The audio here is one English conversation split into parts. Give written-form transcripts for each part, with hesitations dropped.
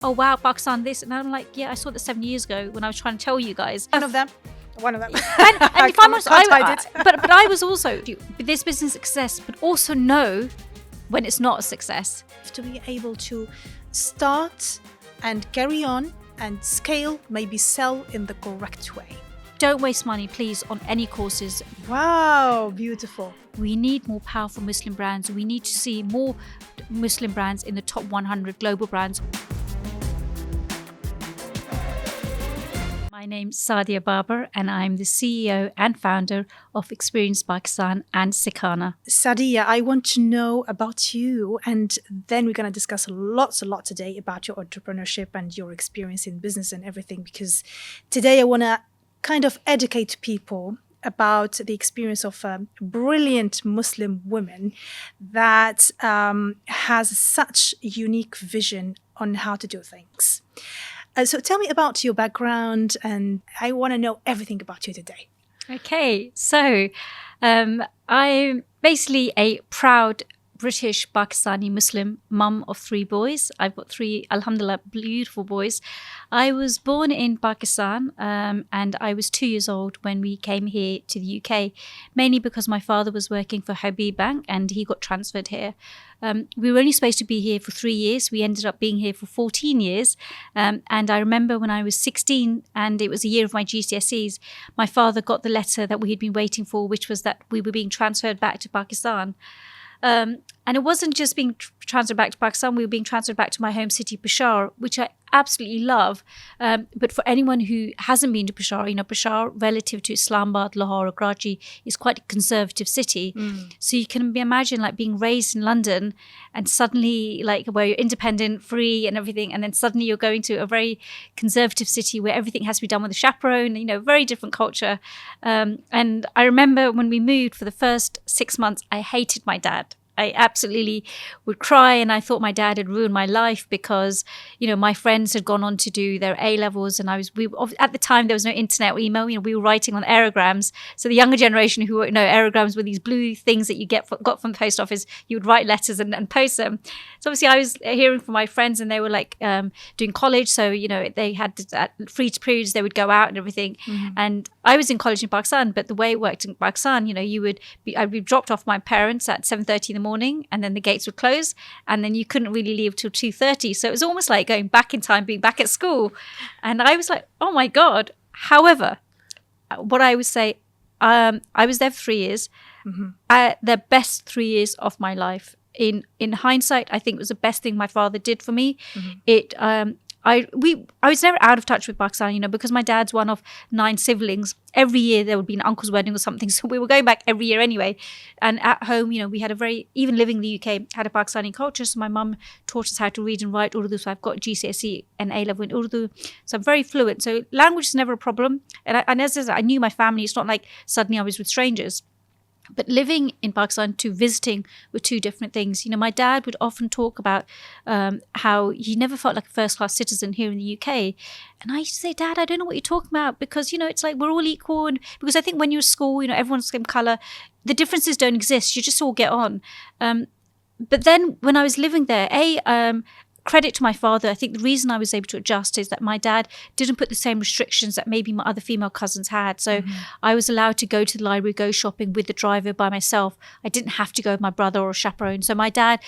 oh wow, Pakistan this. And I'm like, yeah, I saw that 7 years ago when I was trying to tell you guys. One of them. And if I'm honest, but I was also this business success, but also know when it's not a success. To be able to start and carry on and scale, maybe sell in the correct way. Don't waste money, please, on any courses. Wow, beautiful. We need more powerful Muslim brands. We need to see more Muslim brands in the top 100 global brands. My name's Saadia Baber, and I'm the CEO and founder of Xperience Pakistan and Sikhana. Saadia, I want to know about you, and then we're going to discuss a lot today about your entrepreneurship and your experience in business and everything, because today I want to kind of educate people about the experience of a brilliant Muslim woman that has such a unique vision on how to do things. So tell me about your background, and I want to know everything about you today. Okay, so I'm basically a proud British Pakistani Muslim mum of 3 boys. I've got 3, alhamdulillah, beautiful boys. I was born in Pakistan and I was 2 years old when we came here to the UK, mainly because my father was working for Habib Bank and he got transferred here. We were only supposed to be here for 3 years. We ended up being here for 14 years. And I remember when I was 16 and it was a year of my GCSEs, my father got the letter that we had been waiting for, which was that we were being transferred back to Pakistan. And it wasn't just being transferred back to Pakistan, we were being transferred back to my home city, Peshawar, which I absolutely love. But for anyone who hasn't been to Peshawar, Peshawar relative to Islamabad, Lahore or Karachi is quite a conservative city. So you can imagine like being raised in London and suddenly like where you're independent, free and everything. And then suddenly you're going to a very conservative city where everything has to be done with a chaperone, very different culture. And I remember when we moved for the first 6 months, I hated my dad. I absolutely would cry and I thought my dad had ruined my life because, my friends had gone on to do their A-levels and at the time there was no internet or email, we were writing on aerograms. So the younger generation who aerograms were these blue things that you got from the post office, you would write letters and post them. So obviously I was hearing from my friends and they were like doing college. So, they had free periods, they would go out and everything. Mm-hmm. And I was in college in Pakistan, but the way it worked in Pakistan, I'd be dropped off my parents at 7:30 in the morning and then the gates would close and then you couldn't really leave till 2:30. So it was almost like going back in time, being back at school. And I was like, oh my God. However, what I would say, I was there for 3 years. Mm-hmm. The best 3 years of my life. In hindsight, I think it was the best thing my father did for me. Mm-hmm. I was never out of touch with Pakistan, because my dad's one of 9 siblings. Every year there would be an uncle's wedding or something. So we were going back every year anyway. And at home, we had even living in the UK, had a Pakistani culture. So my mum taught us how to read and write Urdu. So I've got GCSE and A-level in Urdu. So I'm very fluent. So language is never a problem. And as I knew my family, it's not like suddenly I was with strangers. But living in Pakistan to visiting were 2 different things. My dad would often talk about how he never felt like a first-class citizen here in the UK. And I used to say, Dad, I don't know what you're talking about because, it's like we're all equal. And because I think when you're at school, everyone's the same colour. The differences don't exist. You just all get on. But then when I was living there, credit to my father, I think the reason I was able to adjust is that my dad didn't put the same restrictions that maybe my other female cousins had. So I was allowed to go to the library, go shopping with the driver by myself. I didn't have to go with my brother or a chaperone. So my dad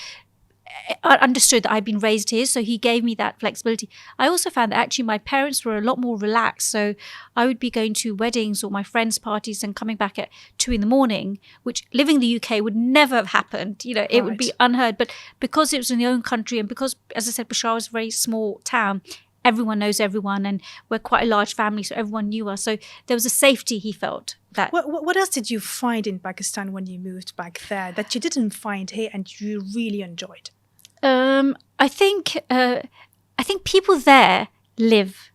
understood that I'd been raised here, so he gave me that flexibility. I also found that actually my parents were a lot more relaxed. So I would be going to weddings or my friends' parties and coming back at 2 a.m, which living in the UK would never have happened. It would be unheard. But because it was in the own country and because, as I said, Peshawar was a very small town, everyone knows everyone and we're quite a large family, so everyone knew us. So there was a safety he felt. What else did you find in Pakistan when you moved back there that you didn't find here and you really enjoyed? I think people there live.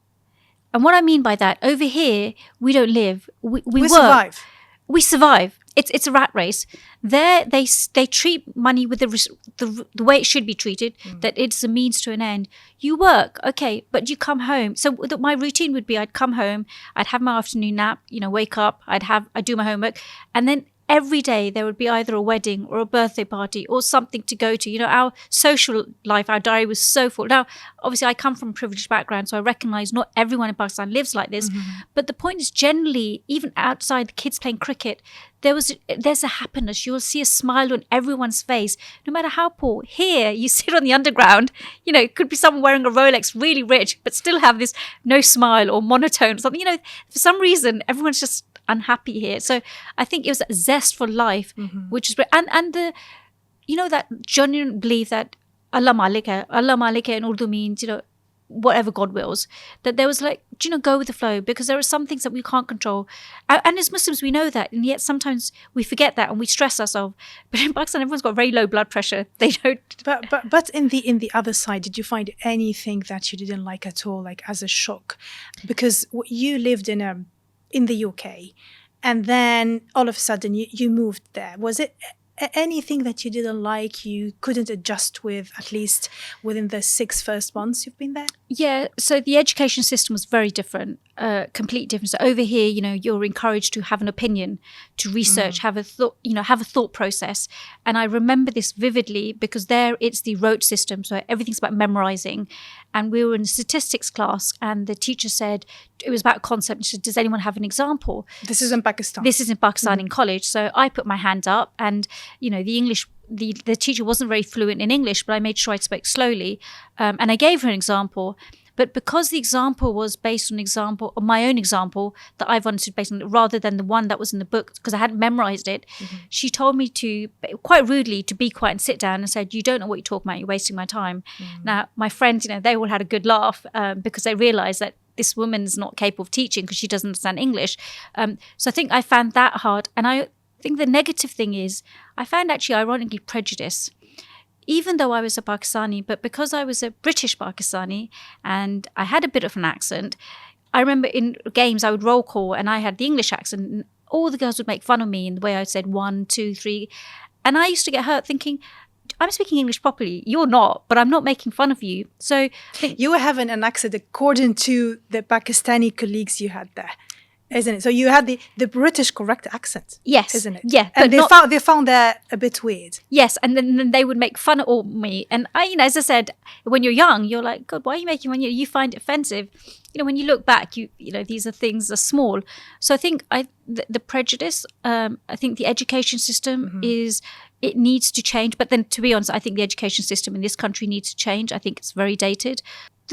And what I mean by that, over here, we don't live. We work. Survive. We survive. It's a rat race. There, they treat money with the way it should be treated, that it's a means to an end. You work, okay, but you come home. So my routine would be I'd come home, I'd have my afternoon nap, wake up, I'd do my homework, and then every day there would be either a wedding or a birthday party or something to go to. Our social life, our diary was so full. Now, obviously, I come from a privileged background, so I recognize not everyone in Pakistan lives like this. But the point is, generally, even outside the kids playing cricket, there's a happiness. You'll see a smile on everyone's face, no matter how poor. Here, you sit on the underground, it could be someone wearing a Rolex, really rich, but still have this no smile or monotone or something. For some reason, everyone's just unhappy here. So I think it was a zest for life, which is and the that genuine belief that Allah Malik hai in Urdu means whatever God wills, that there was go with the flow, because there are some things that we can't control, and as Muslims we know that, and yet sometimes we forget that and we stress ourselves. But in Pakistan, everyone's got very low blood pressure. They don't. But in the other side, did you find anything that you didn't like at all, like as a shock? Because you lived in the UK, and then all of a sudden you moved there. Was it anything that you didn't like, you couldn't adjust with, at least within the 6 first months you've been there? Yeah, so the education system was very different, completely different. So over here, you're encouraged to have an opinion, to research, have a thought process. And I remember this vividly because there it's the rote system, so everything's about memorizing. And we were in a statistics class, and the teacher said it was about concept. She said, "Does anyone have an example?" This is in Pakistan. This is in Pakistan in college. So I put my hand up, and the English. The teacher wasn't very fluent in English, but I made sure I spoke slowly, and I gave her an example. But because the example was based on my own example that I've understood based on, rather than the one that was in the book, because I hadn't memorized it, she told me to, quite rudely, to be quiet and sit down, and said, "You don't know what you're talking about. You're wasting my time." Now, my friends, they all had a good laugh because they realized that this woman's not capable of teaching because she doesn't understand English. So I think I found that hard. And I think the negative thing is I found actually ironically prejudice, even though I was a Pakistani, but because I was a British Pakistani and I had a bit of an accent. I remember in games I would roll call and I had the English accent, and all the girls would make fun of me in the way I said 1, 2, 3. And I used to get hurt thinking, I'm speaking English properly. You're not, but I'm not making fun of you. So you were having an accent according to the Pakistani colleagues you had there, isn't it? So you had the British correct accent. Yes. Isn't it? Yeah. And they found that a bit weird. Yes. And then they would make fun of me. And I, as I said, when you're young, you're like, God, why are you making fun? You find it offensive. When you look back, these are things are small. So I think the prejudice, I think the education system it needs to change. But then, to be honest, I think the education system in this country needs to change. I think it's very dated.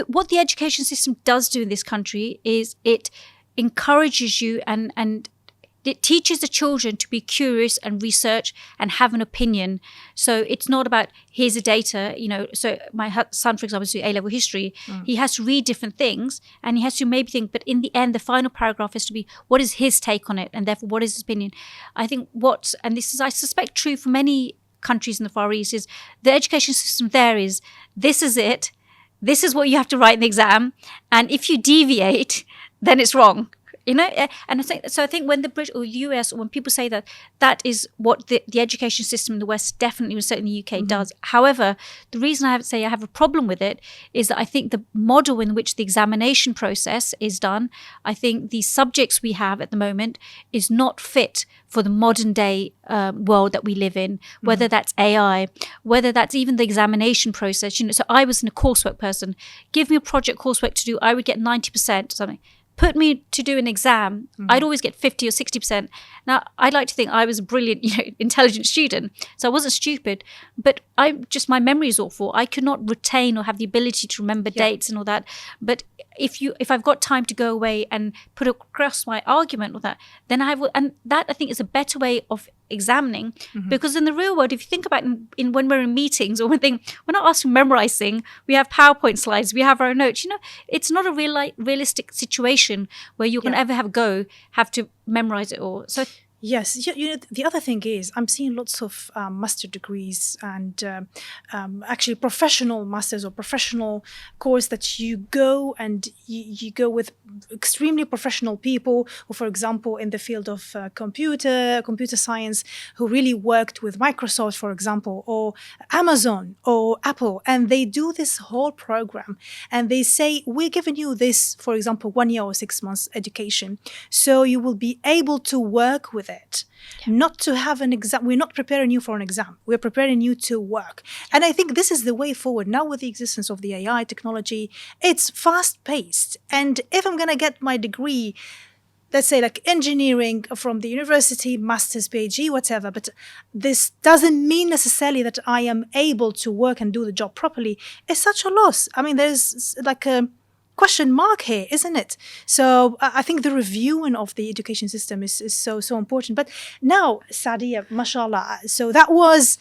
What the education system does do in this country is it encourages you and it teaches the children to be curious and research and have an opinion. So it's not about, here's the data, so my son, for example, is doing A-level history. He has to read different things and he has to maybe think, but in the end, the final paragraph has to be, what is his take on it? And therefore, what is his opinion? I think and this is, I suspect, true for many countries in the Far East, is the education system there is, this is it. This is what you have to write in the exam. And if you deviate, then it's wrong. And I think when the British or US, or when people say that is what the education system in the West, definitely, certainly the UK does. However, the reason I have a problem with it is that I think the model in which the examination process is done, I think the subjects we have at the moment is not fit for the modern day world that we live in, whether that's AI, whether that's even the examination process. So I was a coursework person. Give me a project coursework to do, I would get 90% or something. Put me to do an exam, I'd always get 50 or 60%. Now, I'd like to think I was a brilliant, intelligent student, so I wasn't stupid, but my memory is awful. I could not retain or have the ability to remember dates and all that. But if I've got time to go away and put across my argument or that, then and that I think is a better way of examining, because in the real world, if you think about in when we're in meetings or we're not asked to memorize things, we have PowerPoint slides, we have our notes. It's not a realistic situation where you're going to ever have to memorize it all. So yes, the other thing is I'm seeing lots of master degrees and actually professional masters or professional course that you go and you go with extremely professional people who, for example, in the field of computer science, who really worked with Microsoft, for example, or Amazon or Apple, and they do this whole program and they say, we're giving you this, for example, 1 year or 6 months education, so you will be able to work with it mindset, not to have an exam. We're not preparing you for an exam. We're preparing you to work. And I think this is the way forward. Now with the existence of the AI technology, it's fast-paced. And if I'm going to get my degree, let's say like engineering from the university, master's, PhD, whatever, but this doesn't mean necessarily that I am able to work and do the job properly. It's such a loss. I mean, there's like a question mark here, isn't it? So I think the reviewing of the education system is so important. But now, Saadia, mashallah, so that was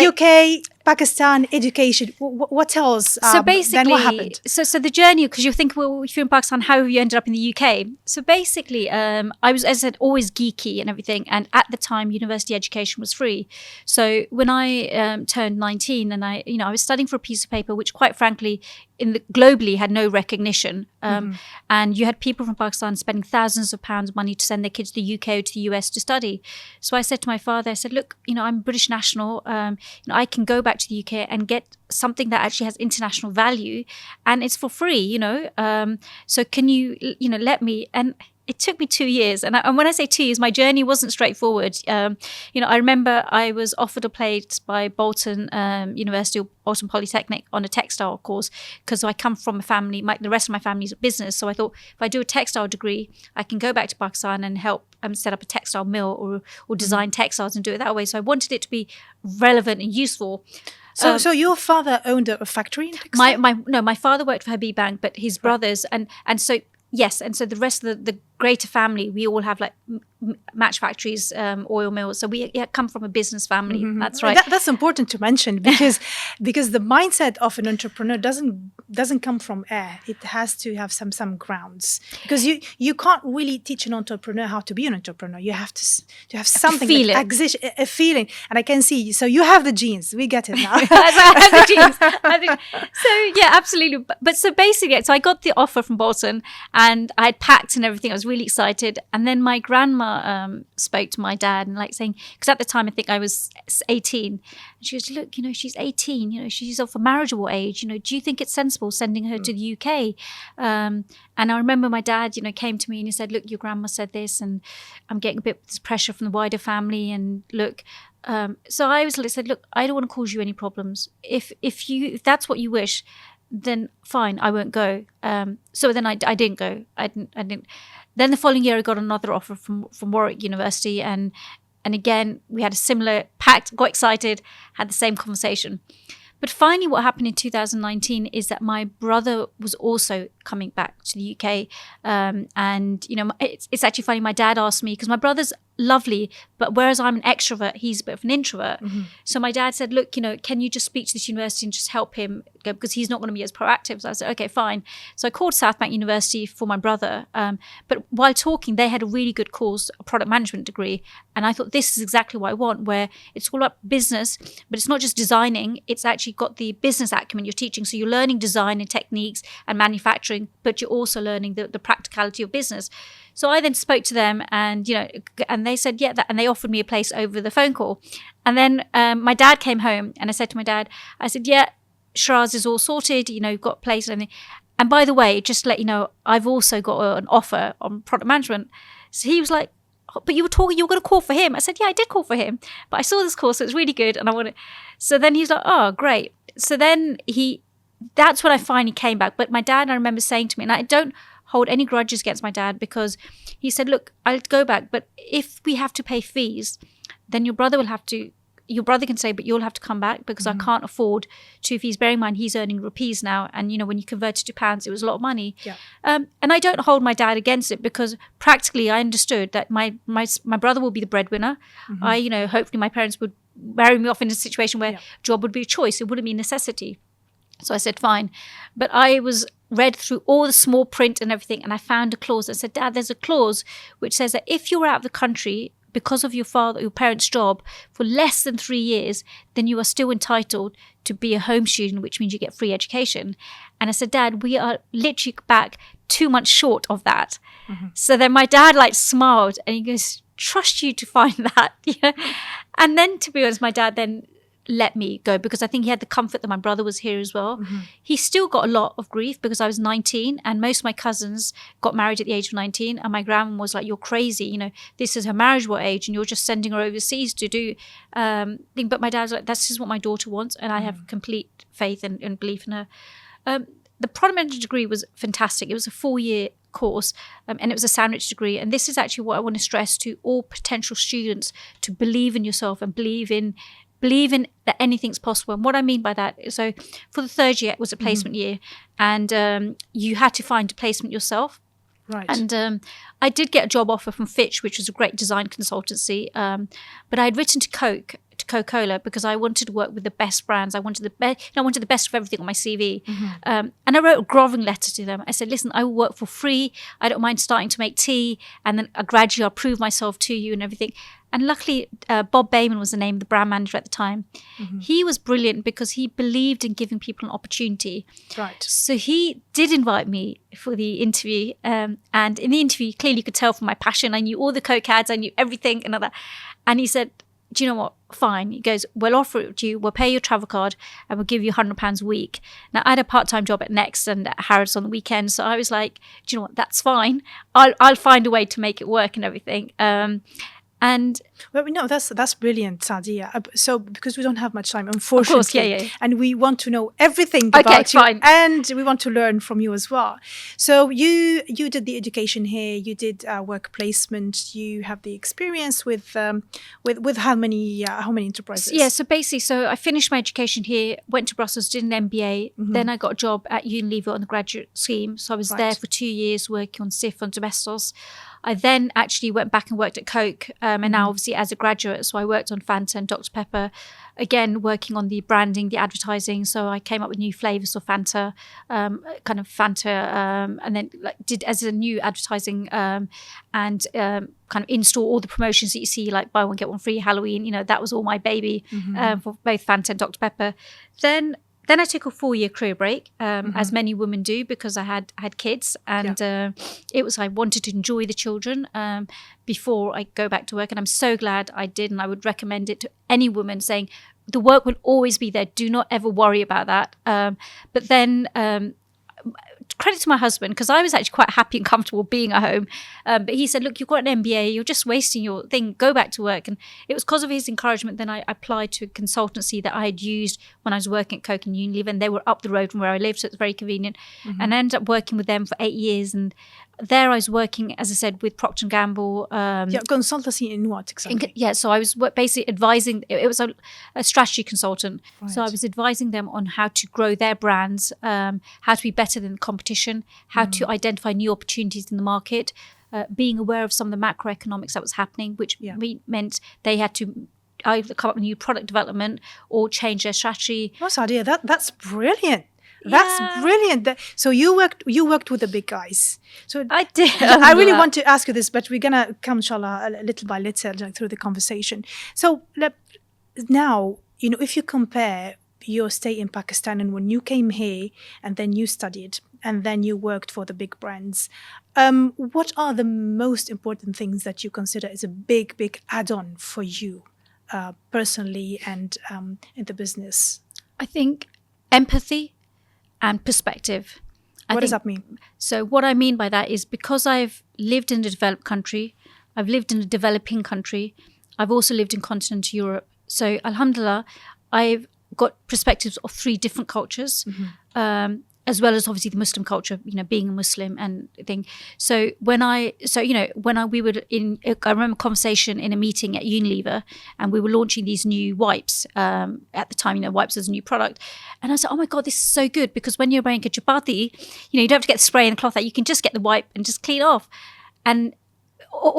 UK, Pakistan, education. What else? So basically, then what happened? So the journey, because you think, well, if you're in Pakistan, how have you ended up in the UK? So basically, I was, as I said, always geeky and everything. And at the time, university education was free. So when I turned 19, and I was studying for a piece of paper, which quite frankly, globally had no recognition. And you had people from Pakistan spending thousands of pounds of money to send their kids to the UK or to the US to study. So I said to my father, I said, look, I'm a British national. I can go back to the UK and get something that actually has international value, and it's for free, so can you, let me? And it took me 2 years. And when I say 2 years, my journey wasn't straightforward. I remember I was offered a place by Bolton University or Bolton Polytechnic on a textile course, because I come from a family, the rest of my family is a business. So I thought, if I do a textile degree, I can go back to Pakistan and help set up a textile mill or design textiles and do it that way. So I wanted it to be relevant and useful. So your father owned a factory in textile? My father worked for Habib Bank, but his brothers and so yes, and so the rest of the greater family, we all have like match factories, oil mills. So we come from a business family. That's right. That's important to mention because the mindset of an entrepreneur doesn't come from air. It has to have some grounds, because you can't really teach an entrepreneur how to be an entrepreneur. You have to have something, feel a feeling. And I can see, so you have the genes. We get it now. I have the genes. So yeah, absolutely. But so basically, so I got the offer from Bolton, and I had packed and everything. I was really excited. And then my grandma spoke to my dad and like saying, because at the time I think I was 18, and she goes, look, she's 18, she's of a marriageable age, do you think it's sensible sending her to the UK? And I remember my dad, came to me and he said, look, your grandma said this, and I'm getting a bit of pressure from the wider family, and look, so I said, look, I don't want to cause you any problems. If that's what you wish, then fine, I won't go. So then I didn't go. I didn't. Then the following year, I got another offer from Warwick University, and again we had a similar pact. Got excited, had the same conversation. But finally, what happened in 2019 is that my brother was also coming back to the UK, and it's actually funny. My dad asked me, because my brother's lovely, but whereas I'm an extrovert, he's a bit of an introvert. So my dad said, look, can you just speak to this university and just help him go, because he's not going to be as proactive. So I said, okay, fine. So I called South Bank University for my brother, but while talking, they had a really good course, a product management degree, and I thought, this is exactly what I want, where it's all about business, but it's not just designing, it's actually got the business acumen you're teaching. So you're learning design and techniques and manufacturing, but you're also learning the practicality of business. So I then spoke to them, and and they said, yeah, and they offered me a place over the phone call. And then my dad came home, and I said to my dad, I said, yeah, Shiraz is all sorted, you've got a place. And by the way, just to let you know, I've also got an offer on product management. So he was like, oh, but you were going to call for him. I said, yeah, I did call for him, but I saw this course, so it's really good, and I want it. So then he's like, oh, great. So then that's when I finally came back. But my dad, I remember saying to me, and I don't hold any grudges against my dad, because he said, look, I'll go back, but if we have to pay fees, then your brother can say, but you'll have to come back, because I can't afford 2 fees. Bearing in mind, he's earning rupees now, and when you convert it to pounds, it was a lot of money. Yeah. And I don't hold my dad against it, because practically I understood that my brother will be the breadwinner. Hopefully my parents would marry me off in a situation where job would be a choice, it wouldn't be a necessity. So I said, fine. But I read through all the small print and everything, and I found a clause that said, Dad, there's a clause which says that if you're out of the country because of your parents' job for less than 3 years, then you are still entitled to be a home student, which means you get free education. And I said, Dad, we are literally back 2 months short of that. So then my dad smiled, and he goes, trust you to find that. And then, to be honest, my dad then let me go, because I think he had the comfort that my brother was here as well. He still got a lot of grief because I was 19 and most of my cousins got married at the age of 19, and my grandma was like, you're crazy, you know, this is her marriageable age and you're just sending her overseas to do thing. But my dad was like, that's just what my daughter wants, and I have complete faith and belief in her. The product management degree was fantastic. It was a 4-year course, and it was a sandwich degree. And this is actually what I want to stress to all potential students: to believe in yourself and believe in that anything's possible. And what I mean by that, so for the 3rd year, it was a placement year, and you had to find a placement yourself. Right. And I did get a job offer from Fitch, which was a great design consultancy. But I had written to Coca-Cola, because I wanted to work with the best brands. I wanted the best. I wanted the best of everything on my CV. And I wrote a grovelling letter to them. I said, "Listen, I will work for free. I don't mind starting to make tea, and then gradually I'll prove myself to you and everything." And luckily, Bob Bayman was the name of the brand manager at the time. He was brilliant because he believed in giving people an opportunity. Right. So he did invite me for the interview. And in the interview, clearly you could tell from my passion. I knew all the Coke ads. I knew everything and all that. And he said, do you know what? Fine. He goes, we'll offer it to you. We'll pay your travel card and we'll give you £100 a week. Now, I had a part-time job at Next and at Harrods on the weekend. So I was like, do you know what? That's fine. I'll find a way to make it work and everything. And well, no, that's brilliant, Saadia. So because we don't have much time, unfortunately, of course, yeah. And we want to know everything about you, fine. And we want to learn from you as well. So you did the education here, you did work placement, you have the experience with how many enterprises? Yeah, so basically, I finished my education here, went to Brussels, did an MBA, then I got a job at Unilever on the graduate scheme. So I was there for 2 years working on SIF and Domestos. I then actually went back and worked at Coke, and now obviously as a graduate, so I worked on Fanta and Dr. Pepper, again working on the branding, the advertising. So I came up with new flavors of Fanta, kind of Fanta, and then did as a new advertising and kind of install all the promotions that you see, like buy one get one free, Halloween. You know, that was all my baby for both Fanta and Dr. Pepper. Then I took a 4-year career break, as many women do, because I had kids, and it was I wanted to enjoy the children before I go back to work, and I'm so glad I did, and I would recommend it to any woman, saying the work will always be there. Do not ever worry about that. But then credit to my husband, because I was actually quite happy and comfortable being at home. But he said, look, you've got an MBA, you're just wasting your thing, go back to work. And it was because of his encouragement, then I applied to a consultancy that I had used when I was working at Coke and Unilever, and they were up the road from where I lived, so it's very convenient. And I ended up working with them for 8 years, and there I was working, as I said, with Procter & Gamble. Consultancy in what exactly? So I was basically advising, it was a strategy consultant. Right. So I was advising them on how to grow their brands, how to be better than the competition, how to identify new opportunities in the market, being aware of some of the macroeconomics that was happening, which meant they had to either come up with new product development or change their strategy. Oh, Saadia, that's brilliant. That's brilliant. So you worked with the big guys. So I did. I really want to ask you this, but we're gonna come, inshallah, little by little through the conversation. So now, you know, if you compare your stay in Pakistan and when you came here, and then you studied, and then you worked for the big brands, what are the most important things that you consider as a big add-on for you, personally and in the business? I think empathy and perspective. What does that mean? So what I mean by that is, because I've lived in a developed country, I've lived in a developing country, I've also lived in continental Europe. So alhamdulillah, I've got perspectives of 3 different cultures, as well as obviously the Muslim culture, you know, being a Muslim and thing. So we were I remember a conversation in a meeting at Unilever, and we were launching these new wipes. At the time, you know, wipes was a new product. And I said, oh my God, this is so good, because when you're wearing a chapati, you know, you don't have to get the spray and the cloth out. You can just get the wipe and just clean off. And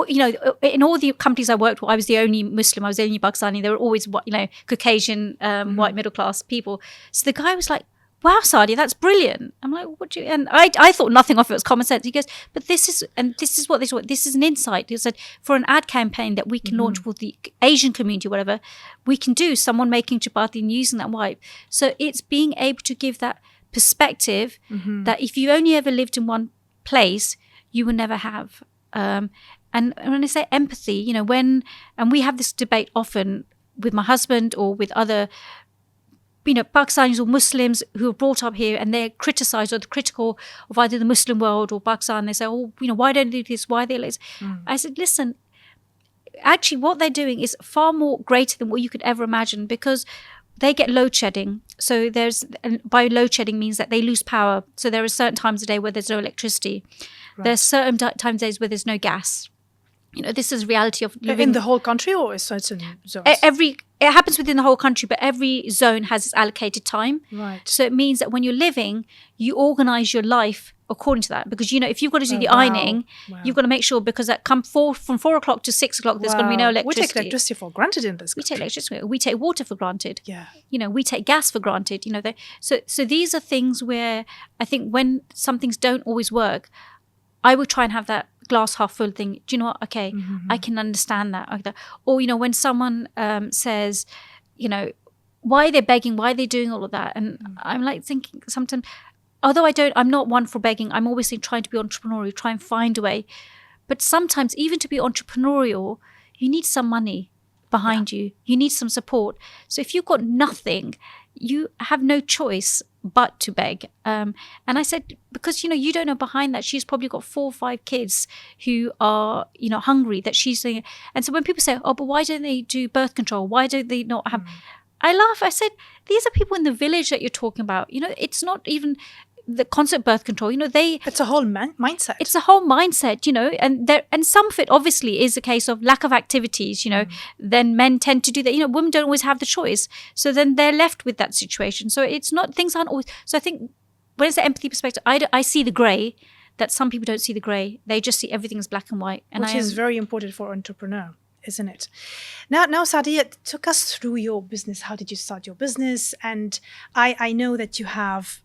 you know, in all the companies I worked with, I was the only Muslim, I was the only Pakistani. There were always, you know, Caucasian, white middle class people. So the guy was like, wow, Saadia, that's brilliant. I'm like, what do you, and I thought nothing of it was common sense. He goes, but this is an insight. He said, for an ad campaign that we can launch with the Asian community, whatever, we can do someone making chapati and using that wipe. So it's being able to give that perspective that if you only ever lived in one place, you will never have. And when I say empathy, you know, and we have this debate often, with my husband or with other, Pakistanis or Muslims who are brought up here and they're criticized or they're critical of either the Muslim world or Pakistan. They say, why don't they do this? Why are they like this? I said, listen, actually what they're doing is far more greater than what you could ever imagine, because they get load shedding. So and by load shedding means that they lose power. So there are certain times a day where there's no electricity. Right. There's certain times of days where there's no gas. This is reality of living in the whole country or certain zones. It happens within the whole country, but every zone has its allocated time. Right. So it means that when you're living, you organize your life according to that. Because if you've got to do the ironing, you've got to make sure, because from 4 o'clock to 6 o'clock, there's going to be no electricity. We take electricity for granted in this country. We take electricity. We take water for granted. Yeah. We take gas for granted. So these are things where I think when some things don't always work, I would try and have that glass half full thing. Do you know what? Okay, I can understand that. Or, when someone says, why are they begging? Why are they doing all of that? And I'm like thinking sometimes, although I'm not one for begging, I'm always trying to be entrepreneurial, try and find a way. But sometimes even to be entrepreneurial, you need some money behind you. You need some support. So if you've got nothing, you have no choice but to beg. And I said, because, you don't know behind that, she's probably got 4 or 5 kids who are, hungry, that she's saying. And so when people say, but why don't they do birth control? Why don't they not have... I laugh. I said, these are people in the village that you're talking about. It's not even the concept of birth control. It's a whole mindset. It's a whole mindset, and some of it obviously is a case of lack of activities, then men tend to do that. Women don't always have the choice. So then they're left with that situation. So it's not, things aren't always, so I think when it's the empathy perspective, I see the grey, that some people don't see the grey. They just see everything as black and white. And which is very important for an entrepreneur, isn't it? Now, Saadia, took us through your business. How did you start your business? And I know that you have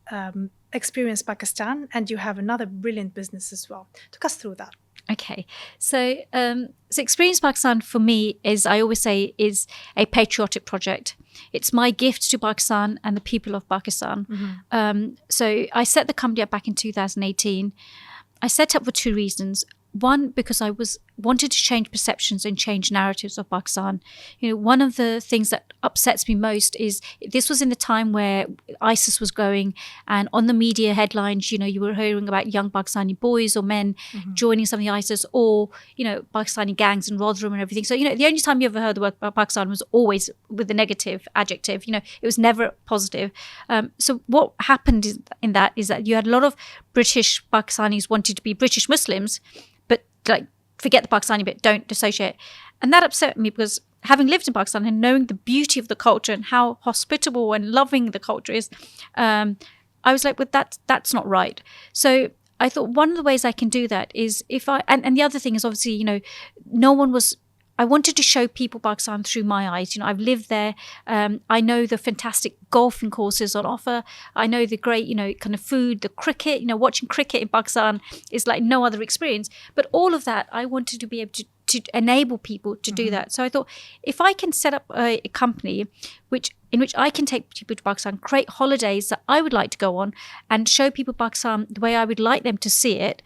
Xperience Pakistan and you have another brilliant business as well. Took us through that. Okay. So Xperience Pakistan for me is, I always say, is a patriotic project. It's my gift to Pakistan and the people of Pakistan. So I set the company up back in 2018. I set up for 2 reasons. One, because I wanted to change perceptions and change narratives of Pakistan. One of the things that upsets me most is this was in the time where ISIS was growing, and on the media headlines, you were hearing about young Pakistani boys or men joining some of the ISIS, or, Pakistani gangs in Rotherham and everything. So, the only time you ever heard the word Pakistan was always with the negative adjective. It was never positive. So what happened in that is that you had a lot of British Pakistanis wanted to be British Muslims, forget the Pakistani bit, don't dissociate. And that upset me, because having lived in Pakistan and knowing the beauty of the culture and how hospitable and loving the culture is, I was like, that's not right. So I thought one of the ways I can do that is and the other thing is obviously, I wanted to show people Pakistan through my eyes. I've lived there. I know the fantastic golfing courses on offer. I know the great, kind of food, the cricket. Watching cricket in Pakistan is like no other experience. But all of that, I wanted to be able to enable people to do that. So I thought, if I can set up a company in which I can take people to Pakistan, create holidays that I would like to go on, and show people Pakistan the way I would like them to see it,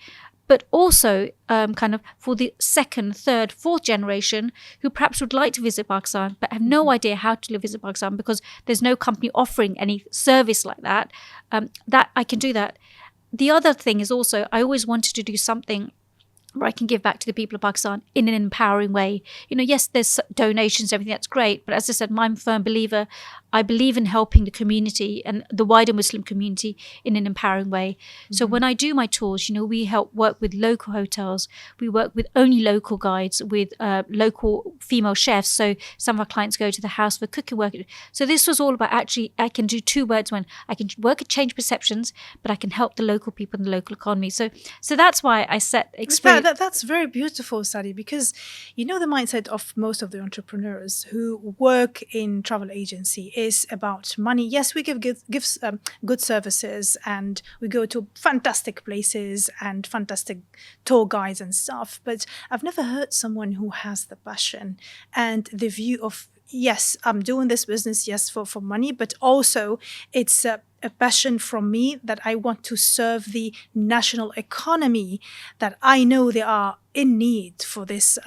but also kind of for the 2nd, 3rd, 4th generation who perhaps would like to visit Pakistan but have no idea how to visit Pakistan because there's no company offering any service like that, that I can do that. The other thing is also, I always wanted to do something where I can give back to the people of Pakistan in an empowering way. Yes, there's donations, everything, that's great. But as I said, I'm a firm believer. I believe in helping the community and the wider Muslim community in an empowering way. So when I do my tours, we help work with local hotels. We work with only local guides, with local female chefs. So some of our clients go to the house for cooking work. So this was all about, actually, I can do 2 words when I can work at change perceptions, but I can help the local people in the local economy. So that's why I set Xperience. That's very beautiful, Saadia, because the mindset of most of the entrepreneurs who work in travel agency is about money. Yes, we give good services and we go to fantastic places and fantastic tour guides and stuff, but I've never heard someone who has the passion and the view of, yes, I'm doing this business, yes, for money, but also it's a passion from me that I want to serve the national economy, that I know they are in need for these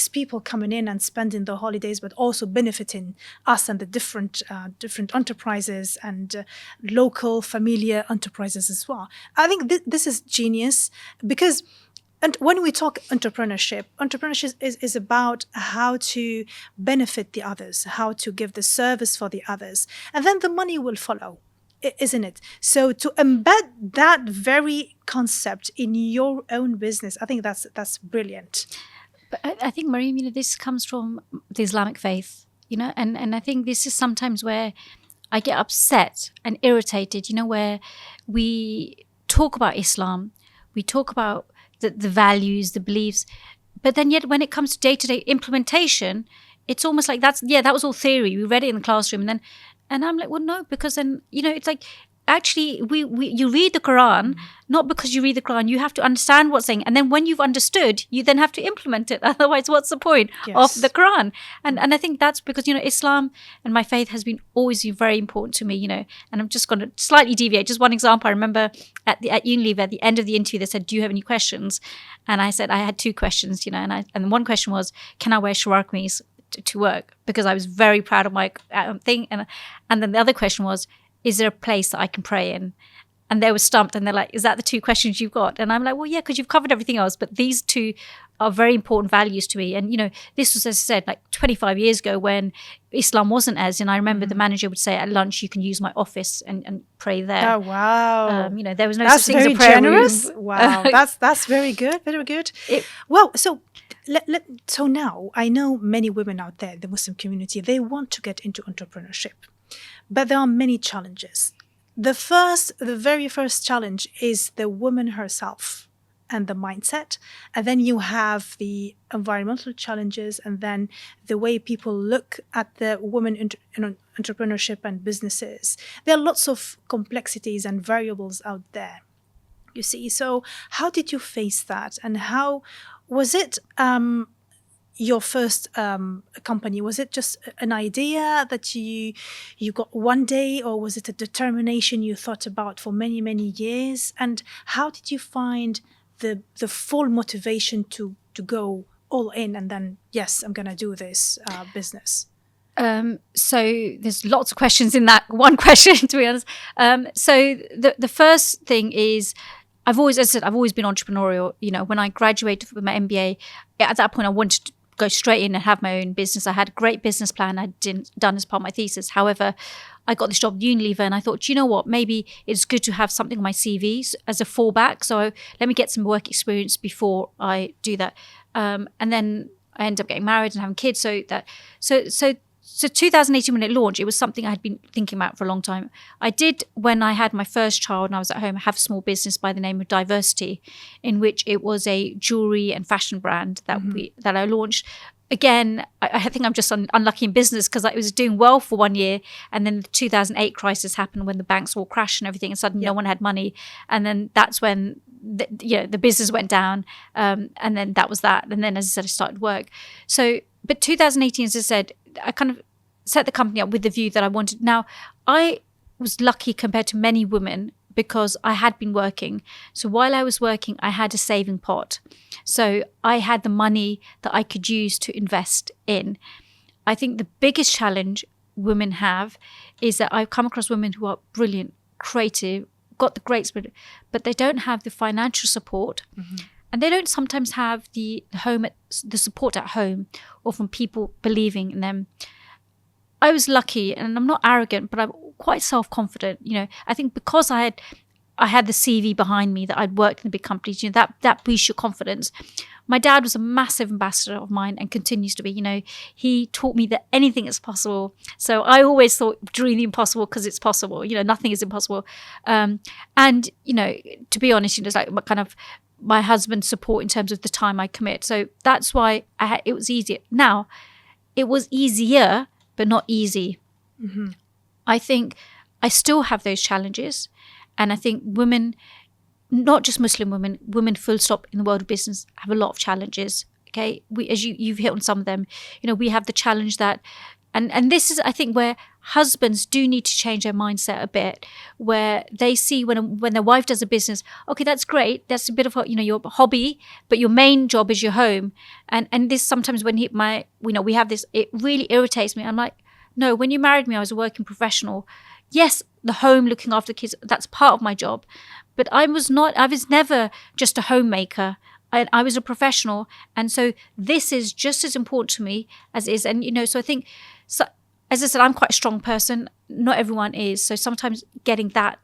people coming in and spending the holidays, but also benefiting us and the different enterprises and local familiar enterprises as well. I think this is genius, because and when we talk entrepreneurship is about how to benefit the others, how to give the service for the others, and then the money will follow, isn't it? So to embed that very concept in your own business, I think that's brilliant. But I think, Meriem, this comes from the Islamic faith, and I think this is sometimes where I get upset and irritated, where we talk about Islam, we talk about the values, the beliefs, but then yet when it comes to day-to-day implementation, it's almost like that was all theory. We read it in the classroom, and I'm like, well, no, because then, it's like, actually, you read the Quran, not because you read the Quran, you have to understand what's saying. And then when you've understood, you then have to implement it. Otherwise, what's the point of the Quran? And I think that's because, Islam and my faith has been always very important to me, and I'm just going to slightly deviate. Just one example, I remember at Unilever, at the end of the interview, they said, do you have any questions? And I said, I had 2 questions, and one question was, can I wear shalwar kameez to work? Because I was very proud of my thing. And then the other question was, is there a place that I can pray in? And they were stumped, and they're like, is that the 2 questions you've got? And I'm like, well, yeah, because you've covered everything else, but these 2 are very important values to me. And, this was, as I said, like 25 years ago when Islam wasn't as, and I remember the manager would say at lunch, you can use my office and pray there. Oh, wow. There was no that's such thing as a prayer generous. room. Wow. That's very good. Very good. Well, so so now I know many women out there, the Muslim community, they want to get into entrepreneurship. But there are many challenges. The very first challenge is the woman herself and the mindset. And then you have the environmental challenges, and then the way people look at the women in entrepreneurship and businesses. There are lots of complexities and variables out there, you see. So how did you face that? And how was it your first company? Was it just an idea that you got one day, or was it a determination you thought about for many, many years? And how did you find the full motivation to go all in and then, yes, I'm going to do this business? So there's lots of questions in that one question, to be honest. So the first thing is, I've always been entrepreneurial. When I graduated with my MBA, at that point I wanted to go straight in and have my own business. I had a great business plan I'd done as part of my thesis. However, I got this job at Unilever, and I thought, you know what, maybe it's good to have something on my CV as a fallback. So let me get some work experience before I do that. And then I ended up getting married and having kids. So 2018, when it launched, it was something I had been thinking about for a long time. I did, when I had my first child and I was at home, have a small business by the name of Diversity, in which it was a jewelry and fashion brand that I launched. Again, I think I'm just unlucky in business, because I was doing well for 1 year, and then the 2008 crisis happened when the banks all crashed and everything, and suddenly no one had money. And then that's when the business went down, and then that was that. And then, as I said, I started work. So, but 2018, as I said, I kind of set the company up with the view that I wanted. Now, I was lucky compared to many women because I had been working. So while I was working, I had a saving pot. So I had the money that I could use to invest in. I think the biggest challenge women have is that I've come across women who are brilliant, creative, got the great spirit, but they don't have the financial support. And they don't sometimes have the support at home, or from people believing in them. I was lucky, and I'm not arrogant, but I'm quite self-confident. I think because I had the CV behind me, that I'd worked in the big companies, that boosts your confidence. My dad was a massive ambassador of mine and continues to be. He taught me that anything is possible. So I always thought, dream the impossible because it's possible. Nothing is impossible. And to be honest, it's like kind of my husband's support in terms of the time I commit. So that's why it was easier. Now, it was easier, but not easy. I think I still have those challenges. And I think women, not just Muslim women full stop in the world of business, have a lot of challenges. Okay, as you've hit on some of them. We have the challenge that And this is, I think, where husbands do need to change their mindset a bit, where they see when their wife does a business, okay, that's great, that's a bit of your hobby, but your main job is your home. And this sometimes when we have this, it really irritates me. I'm like, no, when you married me, I was a working professional. Yes, the home, looking after the kids, that's part of my job, but I was never just a homemaker. I was a professional, and so this is just as important to me as is. And so I think, so, as I said, I'm quite a strong person. Not everyone is. So sometimes getting that.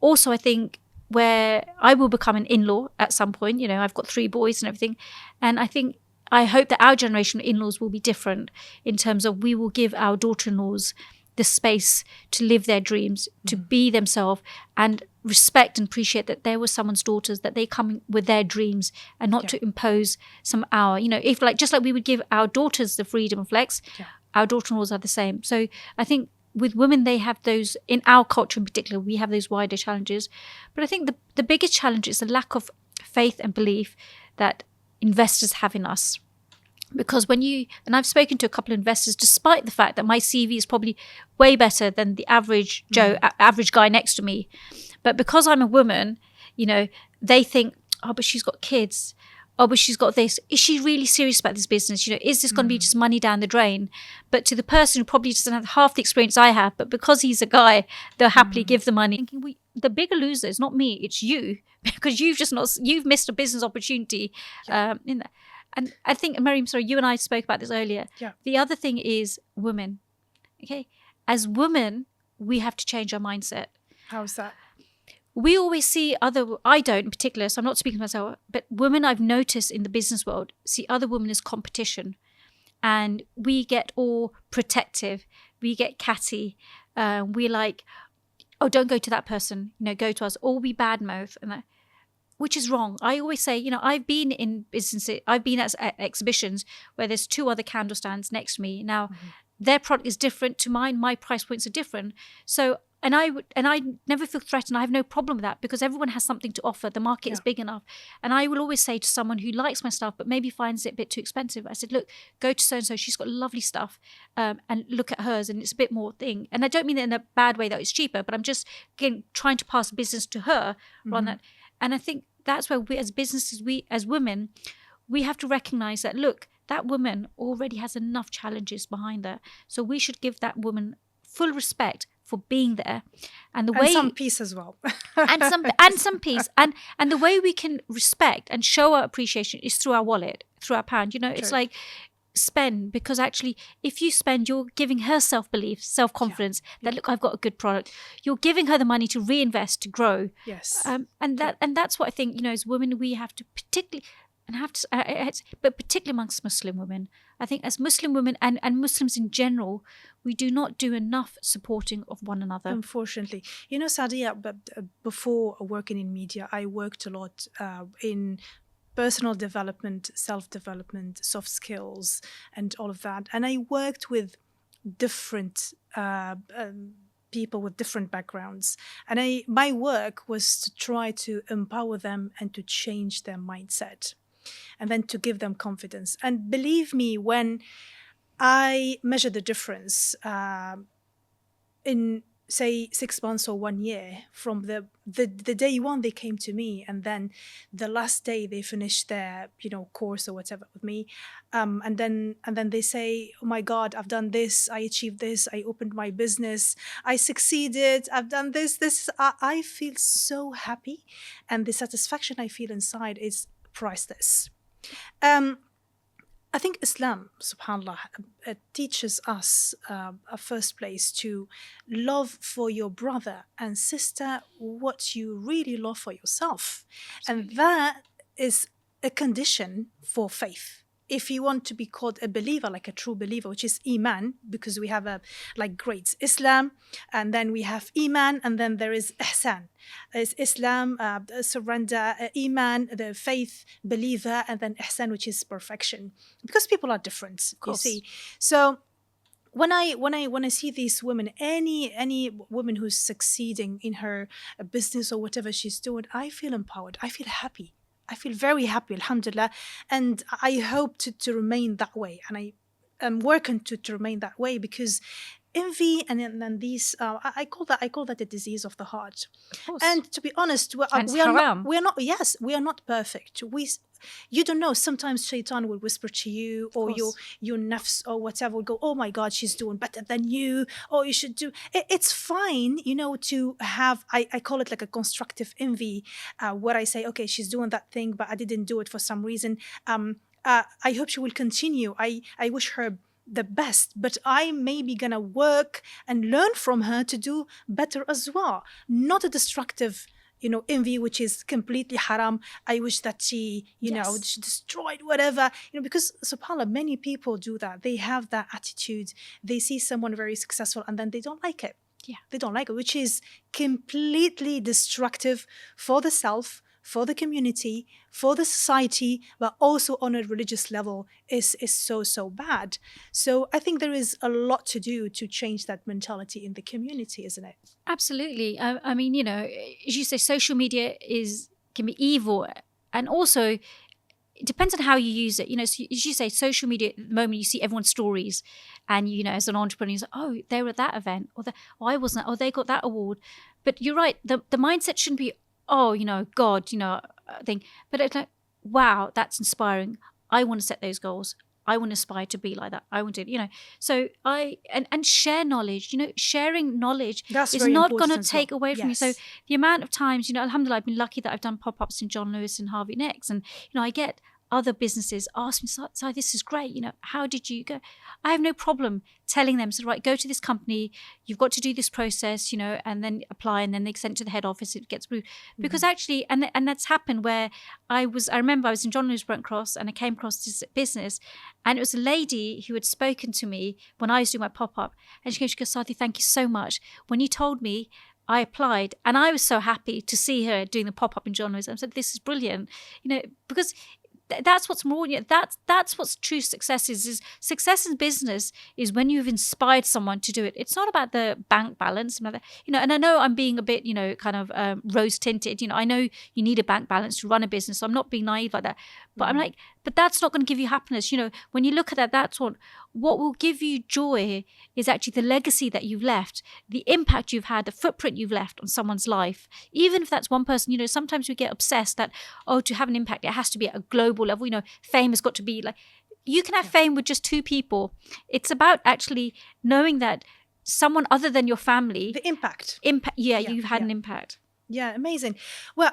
Also, I think where I will become an in-law at some point. I've got 3 boys and everything, and I hope that our generation of in-laws will be different in terms of we will give our daughter-in-laws the space to live their dreams, to be themselves, and respect and appreciate that there were someone's daughters, that they come with their dreams and not to impose some hour. If just like we would give our daughters the freedom of flex, our daughter-in-laws are the same. So I think with women, they have those, in our culture in particular, we have those wider challenges. But I think the biggest challenge is the lack of faith and belief that investors have in us. Because and I've spoken to a couple of investors, despite the fact that my CV is probably way better than the average Joe, average guy next to me. But because I'm a woman, they think, oh, but she's got kids. Oh, but she's got this. Is she really serious about this business? Is this going to be just money down the drain? But to the person who probably doesn't have half the experience I have, but because he's a guy, they'll happily give the money. Thinking, the bigger loser is not me, it's you, because you've missed a business opportunity in that. And I think, Meriem, sorry, you and I spoke about this earlier. Yeah. The other thing is women. Okay, as women, we have to change our mindset. How's that? We always see I don't in particular, so I'm not speaking for myself, but women I've noticed in the business world see other women as competition. And we get all protective. We get catty. We're like, oh, don't go to that person. Go to us. Or we badmouth. And that, which is wrong. I always say, I've been in businesses, I've been at exhibitions where there's 2 other candle stands next to me. Now, their product is different to mine. My price points are different. So, and I never feel threatened. I have no problem with that because everyone has something to offer. The market is big enough. And I will always say to someone who likes my stuff but maybe finds it a bit too expensive, I said, look, go to so-and-so. She's got lovely stuff, and look at hers, and it's a bit more thing. And I don't mean it in a bad way that it's cheaper, but I'm just, again, trying to pass business to her rather than that. And I think that's where we as businesses, we as women, we have to recognize that, look, that woman already has enough challenges behind her. So we should give that woman full respect for being there. And some peace as well. and some peace. And the way we can respect and show our appreciation is through our wallet, through our pound. It's like, spend, because actually if you spend, you're giving her self-belief, self-confidence that look, I've got a good product. You're giving her the money to reinvest, to grow. And that's what I think, as women, we have to particularly, but particularly amongst Muslim women, I think as Muslim women and Muslims in general, we do not do enough supporting of one another. Unfortunately. Saadia, before working in media, I worked a lot in personal development, self-development, soft skills, and all of that. And I worked with different people with different backgrounds. And my work was to try to empower them and to change their mindset and then to give them confidence. And believe me, when I measure the difference in, say, 6 months or 1 year from the day one they came to me, and then the last day they finished their course or whatever with me, and then they say, oh my God, I've done this, I achieved this, I opened my business, I succeeded, I've done this. I feel so happy, and the satisfaction I feel inside is priceless. I think Islam, subhanAllah, teaches us, first place, to love for your brother and sister what you really love for yourself. Absolutely. And that is a condition for faith. If you want to be called a believer, like a true believer, which is Iman, because we have grades, Islam, and then we have Iman, and then there is Ihsan. It's Islam, surrender, Iman, the faith, believer, and then Ihsan, which is perfection. Because people are different, you see. So when I see these women, any woman who's succeeding in her business or whatever she's doing, I feel empowered. I feel happy. I feel very happy, alhamdulillah, and I hope to remain that way. And working to remain that way, because envy and these I call that a disease of the heart. Of course. And to be honest, And we are haram. not. Yes, we are not perfect. You don't know. Sometimes Shaitan will whisper to you, or your nafs or whatever will go, "Oh my God, she's doing better than you. Oh, you should do." It's fine, to have. I call it like a constructive envy, where I say, "Okay, she's doing that thing, but I didn't do it for some reason. I hope she will continue. I wish her the best, but I may be gonna work and learn from her to do better as well." Not a destructive, envy, which is completely haram. I wish that she, she destroyed whatever, because subhanAllah, many people do that. They have that attitude. They see someone very successful and then they don't like it. Yeah. They don't like it, which is completely destructive for the self, for the community, for the society, but also on a religious level is so bad. So I think there is a lot to do to change that mentality in the community, isn't it? Absolutely. I mean, as you say, social media can be evil, and also it depends on how you use it. So as you say, social media, at the moment you see everyone's stories, and as an entrepreneur, you're like, oh, they were at that event, or I wasn't, oh, they got that award. But you're right, the mindset shouldn't be, oh, God, thing. But it's like, wow, that's inspiring. I want to set those goals. I want to aspire to be like that. I want to, so and share knowledge. Sharing knowledge is not going to take away from you. So the amount of times, alhamdulillah, I've been lucky that I've done pop-ups in John Lewis and Harvey Nicks, and I get other businesses ask me, "So this is great. How did you go?" I have no problem telling them, so right, go to this company, you've got to do this process, and then apply, and then they send it to the head office, it gets approved. Because actually, and that's happened where I remember I was in John Lewis Brent Cross, and I came across this business, and it was a lady who had spoken to me when I was doing my pop-up, and she goes, "Saadia, thank you so much. When you told me, I applied," and I was so happy to see her doing the pop-up in John Lewis. I said, "This is brilliant," because that's what's more. That's what's true success is success in business is when you've inspired someone to do it. It's not about the bank balance, and I know I'm being a bit, kind of rose tinted. I know you need a bank balance to run a business, so I'm not being naive like that. But I'm like, but that's not going to give you happiness. When you look at that, that's what will give you joy is actually the legacy that you've left, the impact you've had, the footprint you've left on someone's life. Even if that's one person, sometimes we get obsessed that, oh, to have an impact, it has to be at a global level. Fame has got to be like, you can have fame with just 2 people. It's about actually knowing that someone other than your family. The impact. You've had an impact. Yeah, amazing. Well,